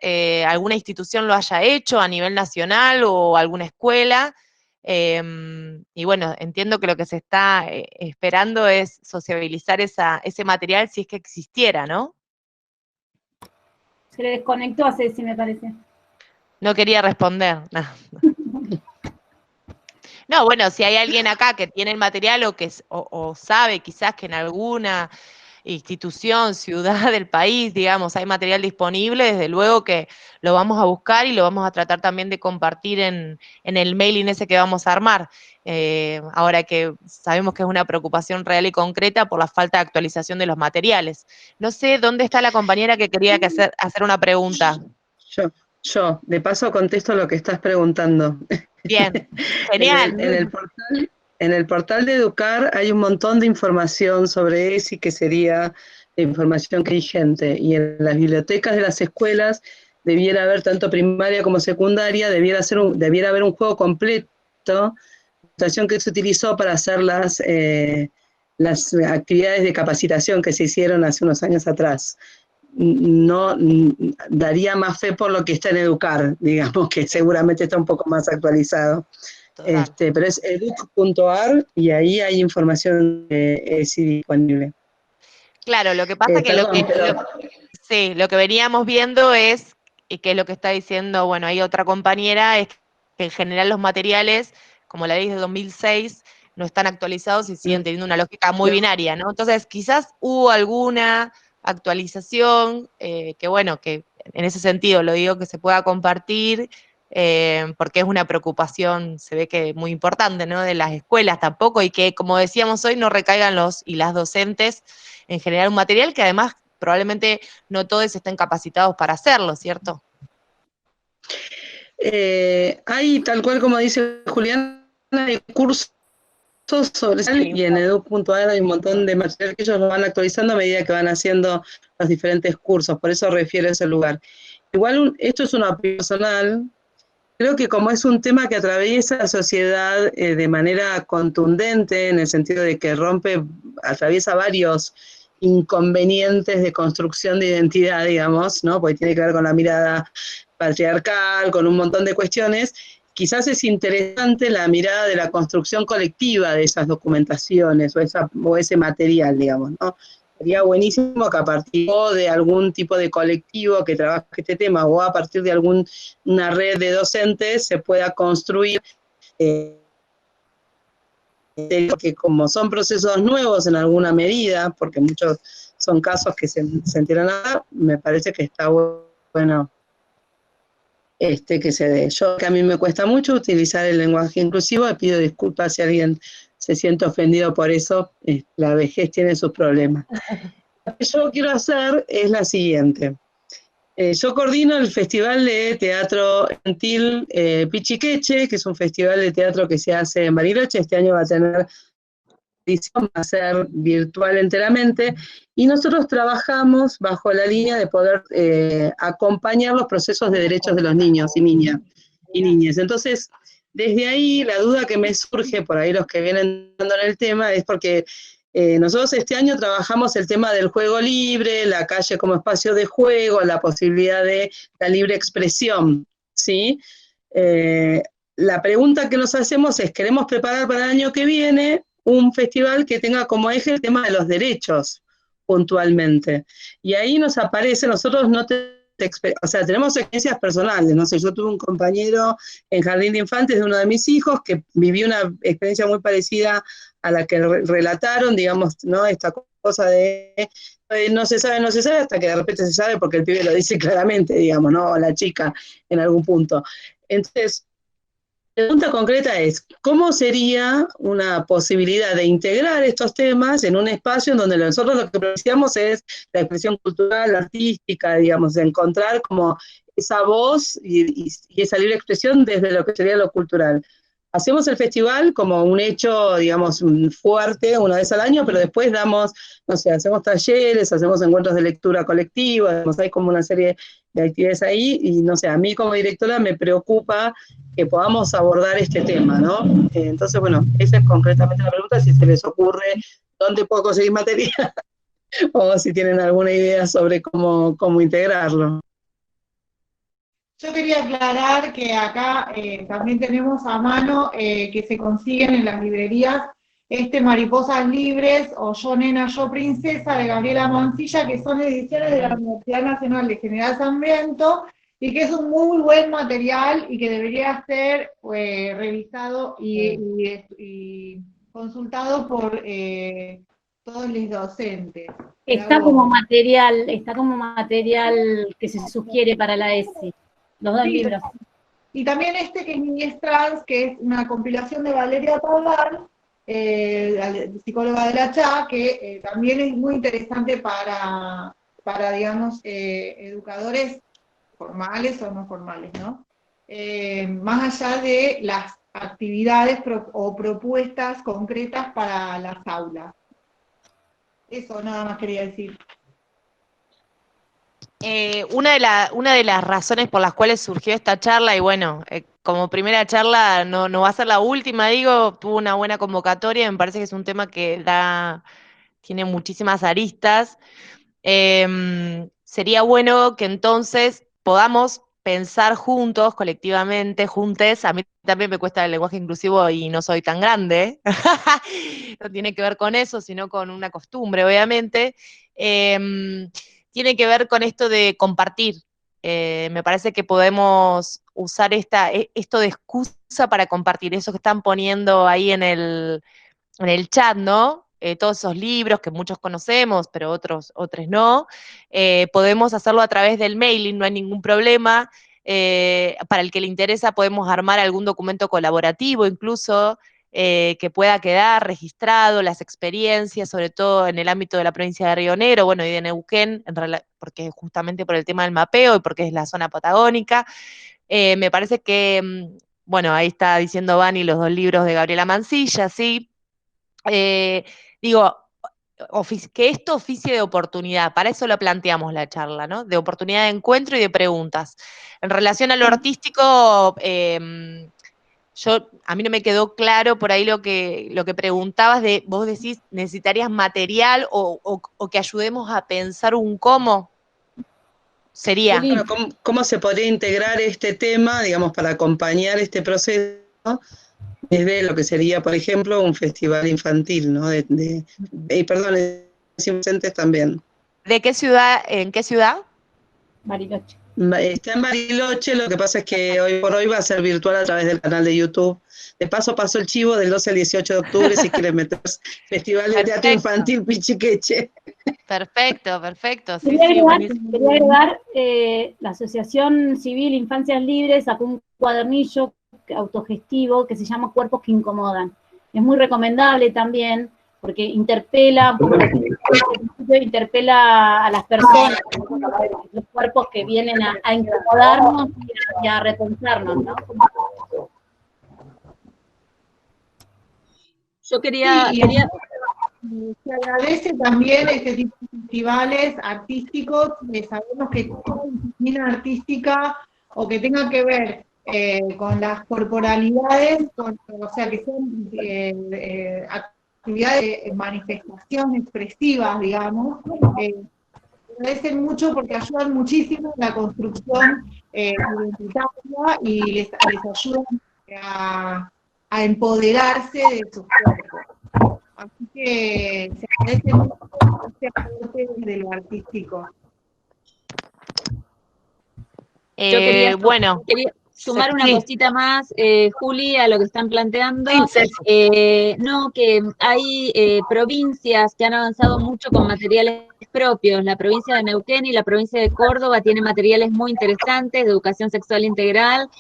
alguna institución lo haya hecho a nivel nacional o alguna escuela, y bueno, entiendo que lo que se está esperando es sociabilizar ese material si es que existiera, ¿no? Se le desconectó a Ceci, me parece. No quería responder. No. No, bueno, si hay alguien acá que tiene el material o sabe quizás que en alguna institución, ciudad del país, digamos, hay material disponible, desde luego que lo vamos a buscar y lo vamos a tratar también de compartir en el mailing ese que vamos a armar. Ahora que sabemos que es una preocupación real y concreta por la falta de actualización de los materiales. No sé dónde está la compañera que quería hacer una pregunta. Yo. Yo, de paso, contesto lo que estás preguntando. Bien, genial. En el portal de Educar hay un montón de información sobre ESI, que sería información vigente, y en las bibliotecas de las escuelas debiera haber, tanto primaria como secundaria, debiera haber un juego completo, situación que se utilizó para hacer las actividades de capacitación que se hicieron hace unos años atrás. No daría más fe por lo que está en Educar, digamos, que seguramente está un poco más actualizado. Pero es educ.ar y ahí hay información disponible. Claro, lo que pasa que lo que veníamos viendo es, y que es lo que está diciendo, bueno, hay otra compañera, es que en general los materiales, como la ley de 2006, no están actualizados y siguen teniendo una lógica muy binaria, ¿no? Entonces, quizás hubo alguna actualización, que bueno, que en ese sentido lo digo, que se pueda compartir, porque es una preocupación, se ve que muy importante, ¿no? De las escuelas tampoco, y que, como decíamos hoy, no recaigan los y las docentes en generar un material que además probablemente no todos estén capacitados para hacerlo, ¿cierto? Hay, tal cual como dice Julián, hay cursos sobre y en edu.ar hay un montón de material que ellos lo van actualizando a medida que van haciendo los diferentes cursos, por eso refiero a ese lugar. Igual esto es una opinión personal. Creo que como es un tema que atraviesa la sociedad de manera contundente, en el sentido de que atraviesa varios inconvenientes de construcción de identidad, digamos, ¿no? Porque tiene que ver con la mirada patriarcal, con un montón de cuestiones, quizás es interesante la mirada de la construcción colectiva de esas documentaciones o ese material, digamos, ¿no? Sería buenísimo que a partir de algún tipo de colectivo que trabaje este tema o a partir de una red de docentes se pueda construir, que como son procesos nuevos en alguna medida, porque muchos son casos que se enteran ahora, me parece que está bueno que se dé. Que a mí me cuesta mucho utilizar el lenguaje inclusivo, le pido disculpas si alguien se siente ofendido por eso, la vejez tiene sus problemas. Lo que yo quiero hacer es la siguiente. Yo coordino el Festival de Teatro Infantil Pichiqueche, que es un festival de teatro que se hace en Bariloche. Este año va a tener edición, va a ser virtual enteramente, y nosotros trabajamos bajo la línea de poder acompañar los procesos de derechos de los niños y niñas. Entonces, desde ahí, la duda que me surge, por ahí los que vienen dando en el tema, es porque nosotros este año trabajamos el tema del juego libre, la calle como espacio de juego, la posibilidad de la libre expresión, ¿sí? La pregunta que nos hacemos es, ¿queremos preparar para el año que viene un festival que tenga como eje el tema de los derechos, puntualmente? Y ahí nos aparece, nosotros tenemos experiencias personales, no sé, yo tuve un compañero en Jardín de Infantes de uno de mis hijos que vivió una experiencia muy parecida a la que relataron, digamos, ¿no? Esta cosa de no se sabe, hasta que de repente se sabe porque el pibe lo dice claramente, digamos, ¿no? O la chica en algún punto. Entonces, la pregunta concreta es, ¿cómo sería una posibilidad de integrar estos temas en un espacio en donde nosotros lo que apreciamos es la expresión cultural, artística, digamos, de encontrar como esa voz y esa libre expresión desde lo que sería lo cultural? Hacemos el festival como un hecho, digamos, fuerte una vez al año, pero después no sé, hacemos talleres, hacemos encuentros de lectura colectiva, hay como una serie de actividades ahí, y no sé, a mí como directora me preocupa que podamos abordar este tema, ¿no? Entonces, bueno, esa es concretamente la pregunta, si se les ocurre dónde puedo conseguir material, o si tienen alguna idea sobre cómo integrarlo. Yo quería aclarar que acá también tenemos a mano que se consiguen en las librerías Mariposas Libres o Yo Nena, Yo Princesa de Gabriela Mancilla, que son ediciones de la Universidad Nacional de General Sarmiento, y que es un muy buen material y que debería ser revisado y consultado por todos los docentes. Está como material que se sugiere para la ESI. Los dos libros. Y también que es Niñez Trans, que es una compilación de Valeria Paván, psicóloga de la CHA, que también es muy interesante para digamos, educadores formales o no formales, ¿no? Más allá de las actividades o propuestas concretas para las aulas. Eso nada más quería decir. Una de las razones por las cuales surgió esta charla, y bueno, como primera charla no va a ser la última, digo, tuvo una buena convocatoria, me parece que es un tema que tiene muchísimas aristas. Sería bueno que entonces podamos pensar juntos, colectivamente, juntes. A mí también me cuesta el lenguaje inclusivo y no soy tan grande. No tiene que ver con eso, sino con una costumbre, obviamente. Tiene que ver con esto de compartir. Me parece que podemos usar esto de excusa para compartir, eso que están poniendo ahí en el chat, ¿no? Todos esos libros que muchos conocemos, pero otros no. Podemos hacerlo a través del mailing, no hay ningún problema. Para el que le interesa podemos armar algún documento colaborativo incluso, que pueda quedar registrado, las experiencias, sobre todo en el ámbito de la provincia de Río Negro, bueno, y de Neuquén, porque justamente por el tema del mapeo y porque es la zona patagónica. Me parece que, bueno, ahí está diciendo Vani los 2 libros de Gabriela Mansilla, sí. Digo, que esto oficie de oportunidad, para eso lo planteamos la charla, ¿no? De oportunidad de encuentro y de preguntas. En relación a lo artístico, a mí no me quedó claro por ahí lo que preguntabas vos decís, ¿necesitarías material o que ayudemos a pensar un cómo? Sería. Bueno, ¿cómo se podría integrar este tema, digamos, para acompañar este proceso desde lo que sería, por ejemplo, un festival infantil, ¿no? Perdón, docentes también. ¿De qué ciudad? ¿En qué ciudad? Bariloche. Está en Bariloche, lo que pasa es que hoy por hoy va a ser virtual a través del canal de YouTube. De paso pasó el chivo del 12 al 18 de octubre, si quieren meter Festival de Teatro Infantil Pichiqueche. Perfecto. Sí, quería agregar, la Asociación Civil Infancias Libres sacó un cuadernillo autogestivo que se llama Cuerpos que Incomodan. Es muy recomendable también, porque interpela a las personas, los cuerpos que vienen a incomodarnos y a repensarnos, ¿no? Yo quería... Se agradece también este tipo de festivales artísticos, sabemos que toda disciplina artística o que tenga que ver con las corporalidades, o sea, que son actividades de manifestación expresivas, digamos, agradecen mucho porque ayudan muchísimo en la construcción identitaria y les ayudan a empoderarse de sus cuerpos. Así que se agradece mucho este aporte desde lo artístico. Yo quería sumar una cosita más, Juli, a lo que están planteando. No, que hay provincias que han avanzado mucho con materiales propios. La provincia de Neuquén y la provincia de Córdoba tienen materiales muy interesantes de educación sexual integral,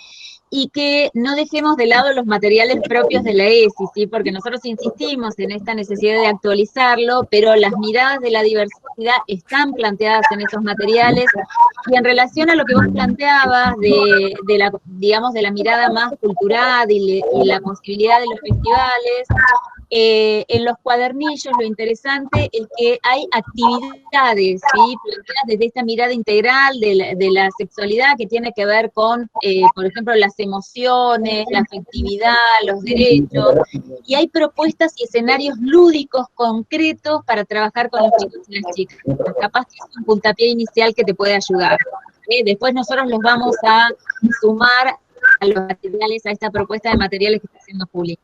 y que no dejemos de lado los materiales propios de la ESI, ¿sí? Porque nosotros insistimos en esta necesidad de actualizarlo, pero las miradas de la diversidad están planteadas en esos materiales, y en relación a lo que vos planteabas de la mirada más cultural y la posibilidad de los festivales, en los cuadernillos lo interesante es que hay actividades, ¿sí? Planteadas desde esta mirada integral de la sexualidad, que tiene que ver con, por ejemplo, las emociones, la afectividad, los derechos, y hay propuestas y escenarios lúdicos concretos para trabajar con los chicos y las chicas. Capaz que es un puntapié inicial que te puede ayudar. Después nosotros los vamos a sumar a los materiales, a esta propuesta de materiales que está haciendo Juli.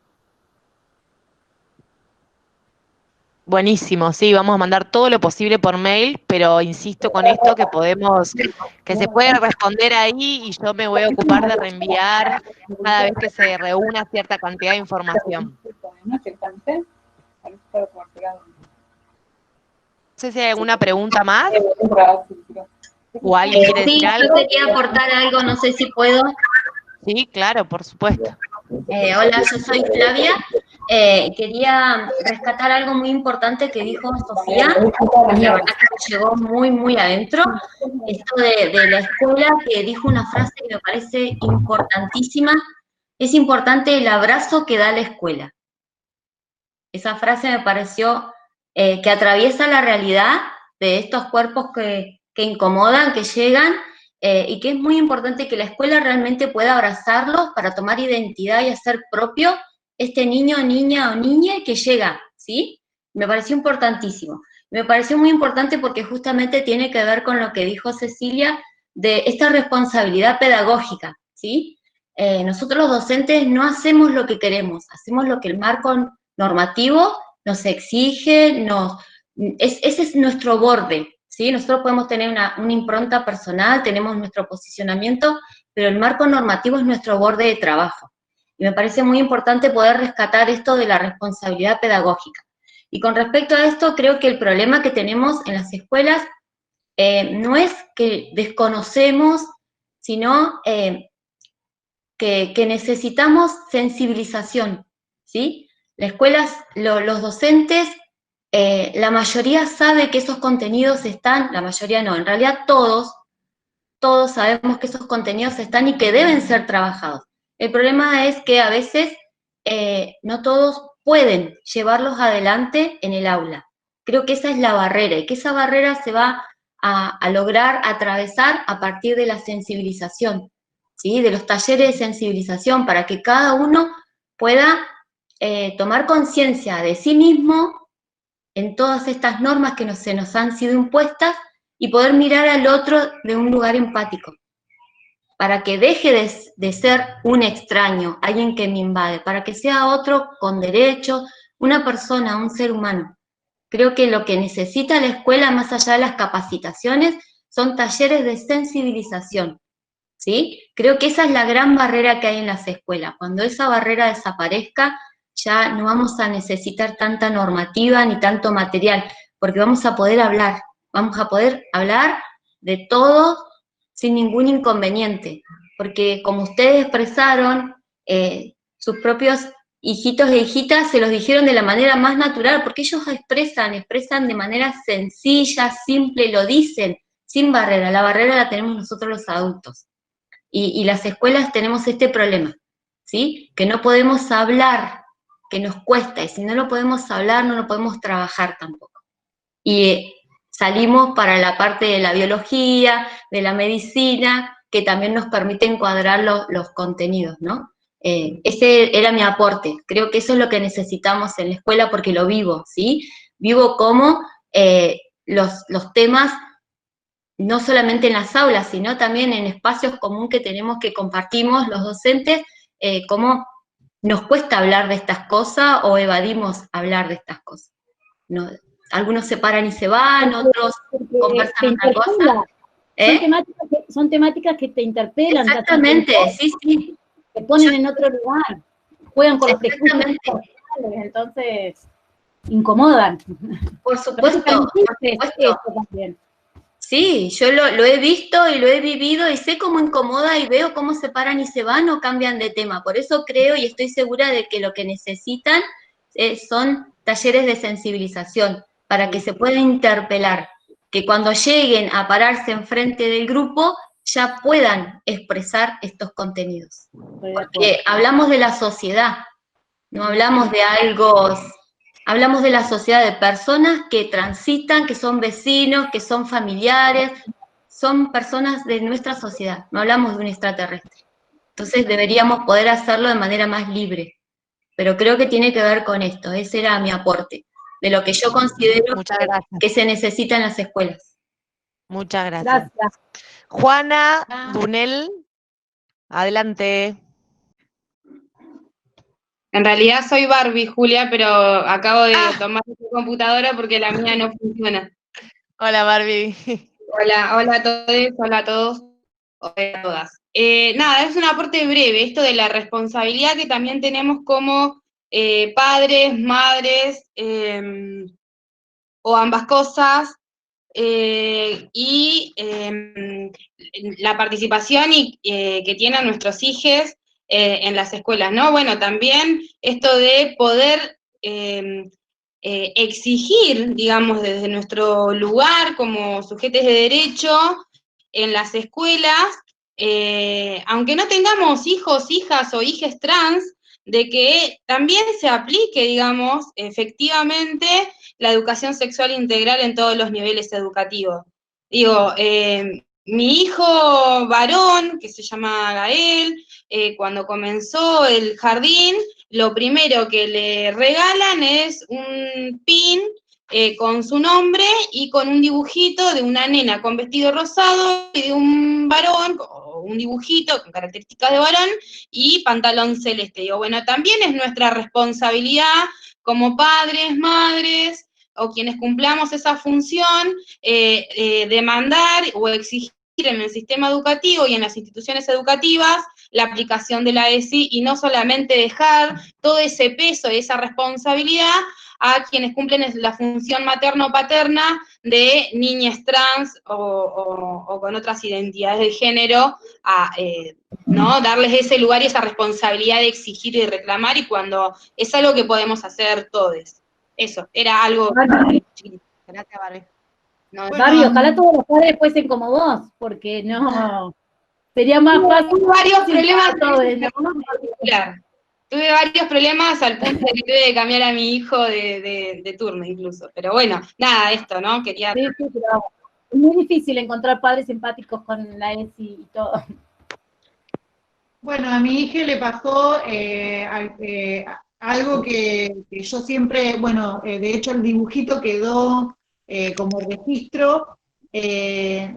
Buenísimo, sí, vamos a mandar todo lo posible por mail, pero insisto con esto que se puede responder ahí, y yo me voy a ocupar de reenviar cada vez que se reúna cierta cantidad de información. No sé si hay alguna pregunta más. ¿O alguien quiere decir algo? Yo quería aportar algo, no sé si puedo. Sí, claro, por supuesto. Hola, yo soy Flavia. quería rescatar algo muy importante que dijo Sofía, que la verdad que me llegó muy, muy adentro, esto de la escuela, que dijo una frase que me parece importantísima: es importante el abrazo que da la escuela. Esa frase me pareció que atraviesa la realidad de estos cuerpos que incomodan, que llegan, y que es muy importante que la escuela realmente pueda abrazarlos para tomar identidad y hacer propio este niño, niña o niña que llega, ¿sí? Me pareció importantísimo. Me pareció muy importante porque justamente tiene que ver con lo que dijo Cecilia de esta responsabilidad pedagógica, ¿sí? Nosotros los docentes no hacemos lo que queremos, hacemos lo que el marco normativo nos exige, ese es nuestro borde, ¿sí? Nosotros podemos tener una impronta personal, tenemos nuestro posicionamiento, pero el marco normativo es nuestro borde de trabajo. Y me parece muy importante poder rescatar esto de la responsabilidad pedagógica. Y con respecto a esto, creo que el problema que tenemos en las escuelas no es que desconocemos, sino que necesitamos sensibilización, ¿sí? Las escuelas, los docentes, la mayoría sabe que esos contenidos están, la mayoría no, en realidad todos sabemos que esos contenidos están y que deben ser trabajados. El problema es que a veces no todos pueden llevarlos adelante en el aula. Creo que esa es la barrera, y que esa barrera se va a lograr atravesar a partir de la sensibilización, ¿sí? De los talleres de sensibilización, para que cada uno pueda tomar conciencia de sí mismo en todas estas normas que se nos han sido impuestas, y poder mirar al otro de un lugar empático, para que deje de ser un extraño, alguien que me invade, para que sea otro con derechos, una persona, un ser humano. Creo que lo que necesita la escuela, más allá de las capacitaciones, son talleres de sensibilización, ¿sí? Creo que esa es la gran barrera que hay en las escuelas. Cuando esa barrera desaparezca, ya no vamos a necesitar tanta normativa ni tanto material, porque vamos a poder hablar de todo sin ningún inconveniente, porque como ustedes expresaron, sus propios hijitos e hijitas se los dijeron de la manera más natural, porque ellos expresan de manera sencilla, simple, lo dicen, sin barrera. La barrera la tenemos nosotros los adultos. Y las escuelas tenemos este problema, ¿sí? Que no podemos hablar, que nos cuesta, y si no lo podemos hablar, no lo podemos trabajar tampoco. Y salimos para la parte de la biología, de la medicina, que también nos permite encuadrar los contenidos, ¿no? Ese era mi aporte. Creo que eso es lo que necesitamos en la escuela, porque lo vivo, ¿sí? Vivo cómo los temas, no solamente en las aulas, sino también en espacios comunes que tenemos, que compartimos los docentes, cómo nos cuesta hablar de estas cosas o evadimos hablar de estas cosas. No, algunos se paran y se van, otros conversan otra cosa. Son temáticas que te interpelan. Exactamente, sí. Te ponen en otro lugar, juegan con los prejuicios, entonces incomodan. Por supuesto. También. Sí, yo lo he visto y lo he vivido y sé cómo incomoda, y veo cómo se paran y se van o cambian de tema. Por eso creo y estoy segura de que lo que necesitan son talleres de sensibilización, para que se pueda interpelar, que cuando lleguen a pararse enfrente del grupo ya puedan expresar estos contenidos. Porque hablamos de la sociedad, no hablamos de algo, hablamos de la sociedad, de personas que transitan, que son vecinos, que son familiares, son personas de nuestra sociedad, no hablamos de un extraterrestre. Entonces deberíamos poder hacerlo de manera más libre. Pero creo que tiene que ver con esto, ese era mi aporte, de lo que yo considero que se necesita en las escuelas. Muchas gracias. Juana Dunel, adelante. En realidad soy Barbie, Julia, pero acabo de tomar tu computadora porque la mía no funciona. Hola, Barbie. Hola a todos, hola a todos, hola a todas. Nada, es un aporte breve, esto de la responsabilidad que también tenemos como padres, madres, o ambas cosas, y la participación que tienen nuestros hijos en las escuelas, ¿no? Bueno, también esto de poder exigir, digamos, desde nuestro lugar como sujetos de derecho en las escuelas, aunque no tengamos hijos, hijas o hijes trans, de que también se aplique, digamos, efectivamente la educación sexual integral en todos los niveles educativos. Digo, mi hijo varón, que se llama Gael, cuando comenzó el jardín, lo primero que le regalan es un pin con su nombre y con un dibujito de una nena con vestido rosado y de un varón, o un dibujito con características de varón y pantalón celeste. Digo, bueno, también es nuestra responsabilidad como padres, madres, o quienes cumplamos esa función, demandar o exigir en el sistema educativo y en las instituciones educativas la aplicación de la ESI y no solamente dejar todo ese peso y esa responsabilidad a quienes cumplen la función materno-paterna de niñas trans o con otras identidades de género, ¿no? Darles ese lugar y esa responsabilidad de exigir y reclamar, y cuando es algo que podemos hacer todos. Eso, era algo chiquitito. Gracias, Barbie. No, Bueno, Barbie, ojalá todos los padres fuesen como vos, porque no, sería más fácil. Tuve varios problemas, ¿no? Tuve varios problemas al punto de que tuve que cambiar a mi hijo de turno incluso. Pero bueno, nada, esto, ¿no? Quería... Sí, pero es muy difícil encontrar padres empáticos con la ESI y todo. Bueno, a mi hija le pasó algo que yo siempre, bueno, de hecho el dibujito quedó como registro de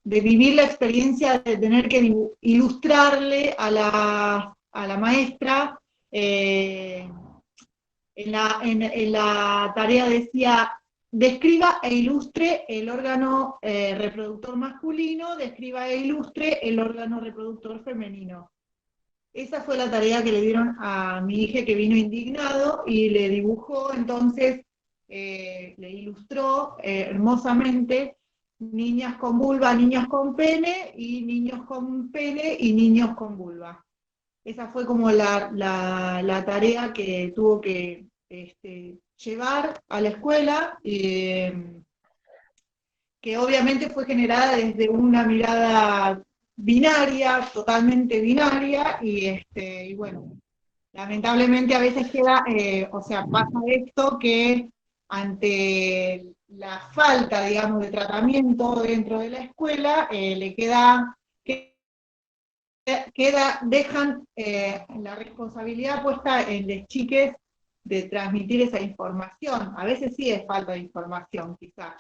vivir la experiencia de tener que ilustrarle a la maestra. En la tarea decía: describa e ilustre el órgano reproductor masculino, describa e ilustre el órgano reproductor femenino. Esa fue la tarea que le dieron a mi hija, que vino indignado, y le dibujó, entonces, le ilustró hermosamente niñas con vulva, niños con pene, y niños con pene y niños con vulva. Esa fue como la tarea que tuvo que llevar a la escuela, que obviamente fue generada desde una mirada binaria, totalmente binaria, y bueno, lamentablemente a veces queda, o sea, pasa esto que ante la falta, digamos, de tratamiento dentro de la escuela, le dejan la responsabilidad puesta en las chiques de transmitir esa información. A veces sí es falta de información, quizás.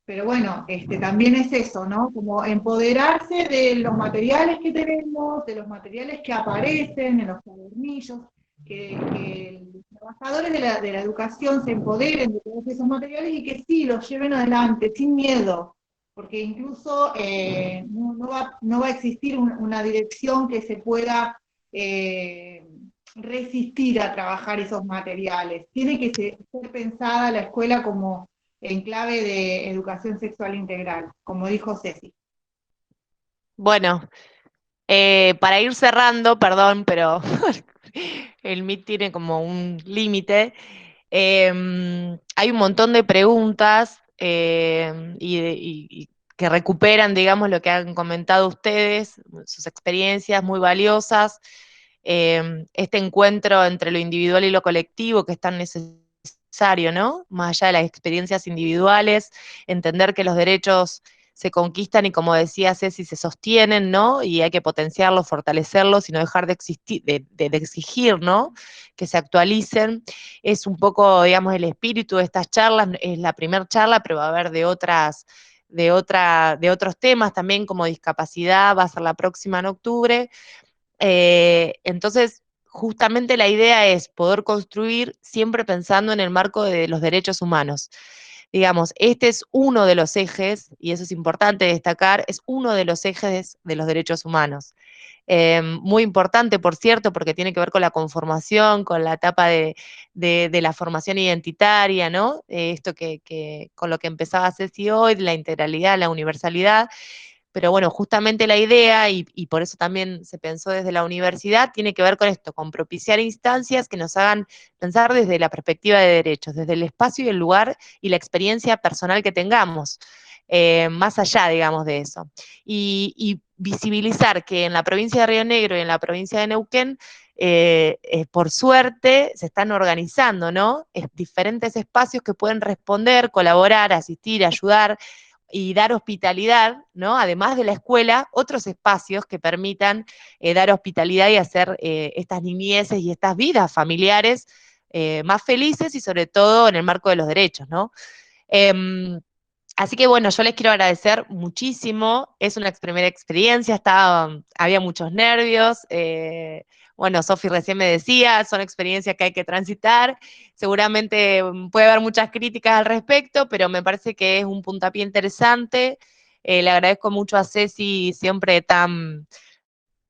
Pero bueno, también es eso, ¿no? Como empoderarse de los materiales que tenemos, de los materiales que aparecen en los cuadernillos, que los trabajadores de la educación se empoderen de todos esos materiales y que sí los lleven adelante, sin miedo, porque incluso no va a existir una dirección que se pueda resistir a trabajar esos materiales. Tiene que ser pensada la escuela como en clave de educación sexual integral, como dijo Ceci. Bueno, para ir cerrando, perdón, pero el Meet tiene como un límite. Hay un montón de preguntas y que recuperan, digamos, lo que han comentado ustedes, sus experiencias muy valiosas, este encuentro entre lo individual y lo colectivo que es tan necesario, ¿no? Más allá de las experiencias individuales, entender que los derechos se conquistan y, como decía Ceci, se sostienen, ¿no? Y hay que potenciarlos, fortalecerlos y no dejar de existir, de exigir, ¿no? Que se actualicen. Es un poco, digamos, el espíritu de estas charlas. Es la primera charla, pero va a haber de otros temas también, como discapacidad, va a ser la próxima en octubre. Entonces, justamente la idea es poder construir siempre pensando en el marco de los derechos humanos. Digamos, este es uno de los ejes, y eso es importante destacar, es uno de los ejes de los derechos humanos. Muy importante, por cierto, porque tiene que ver con la conformación, con la etapa de la formación identitaria, ¿no? Esto con lo que empezaba Ceci hoy, la integralidad, la universalidad, Pero bueno, justamente la idea, y por eso también se pensó desde la universidad, tiene que ver con esto, con propiciar instancias que nos hagan pensar desde la perspectiva de derechos, desde el espacio y el lugar y la experiencia personal que tengamos, más allá, digamos, de eso. Y visibilizar que en la provincia de Río Negro y en la provincia de Neuquén, por suerte, se están organizando, ¿no? Diferentes espacios que pueden responder, colaborar, asistir, ayudar, y dar hospitalidad, ¿no? Además de la escuela, otros espacios que permitan dar hospitalidad y hacer estas niñeces y estas vidas familiares más felices y sobre todo en el marco de los derechos, ¿no? Así que bueno, yo les quiero agradecer muchísimo, es una primera experiencia, había muchos nervios, bueno, Sofi recién me decía, son experiencias que hay que transitar, seguramente puede haber muchas críticas al respecto, pero me parece que es un puntapié interesante, le agradezco mucho a Ceci, siempre tan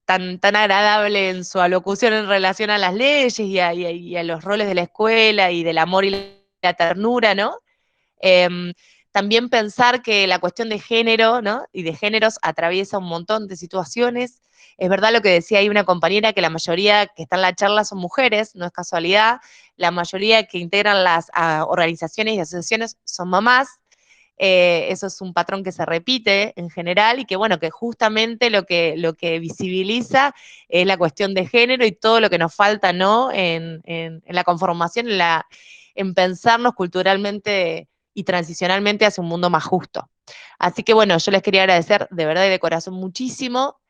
agradable en su alocución en relación a las leyes y a los roles de la escuela y del amor y la ternura, ¿no? También pensar que la cuestión de género, ¿no? Y de géneros atraviesa un montón de situaciones. Es verdad lo que decía ahí una compañera, que la mayoría que está en la charla son mujeres, no es casualidad. La mayoría que integran las organizaciones y asociaciones son mamás. Eso es un patrón que se repite en general y que, bueno, que justamente lo que visibiliza es la cuestión de género y todo lo que nos falta, ¿no? En la conformación, en pensarnos culturalmente y transicionalmente hacia un mundo más justo. Así que bueno, yo les quería agradecer de verdad y de corazón muchísimo.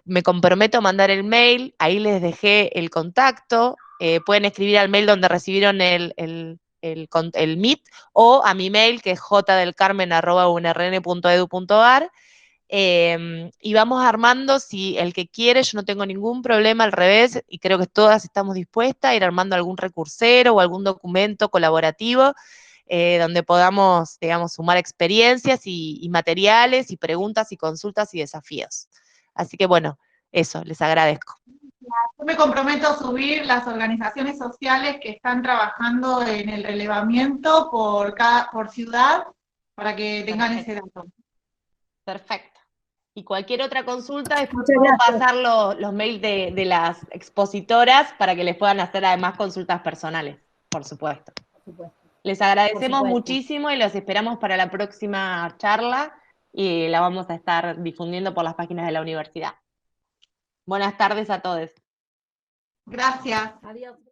Me comprometo a mandar el mail, ahí les dejé el contacto, pueden escribir al mail donde recibieron el Meet, o a mi mail, que es jdelcarmen@unrn.edu.ar, y vamos armando, si el que quiere, yo no tengo ningún problema, al revés, y creo que todas estamos dispuestas a ir armando algún recursero o algún documento colaborativo, donde podamos, digamos, sumar experiencias y materiales y preguntas y consultas y desafíos. Así que bueno, eso, les agradezco. Yo me comprometo a subir las organizaciones sociales que están trabajando en el relevamiento por ciudad para que tengan ese dato. Perfecto. Y cualquier otra consulta, después Muchas puedo gracias. pasar los mails de las expositoras para que les puedan hacer además consultas personales, por supuesto. Por supuesto. Les agradecemos Por supuesto. muchísimo y los esperamos para la próxima charla y la vamos a estar difundiendo por las páginas de la universidad. Buenas tardes a todos. Gracias. Adiós.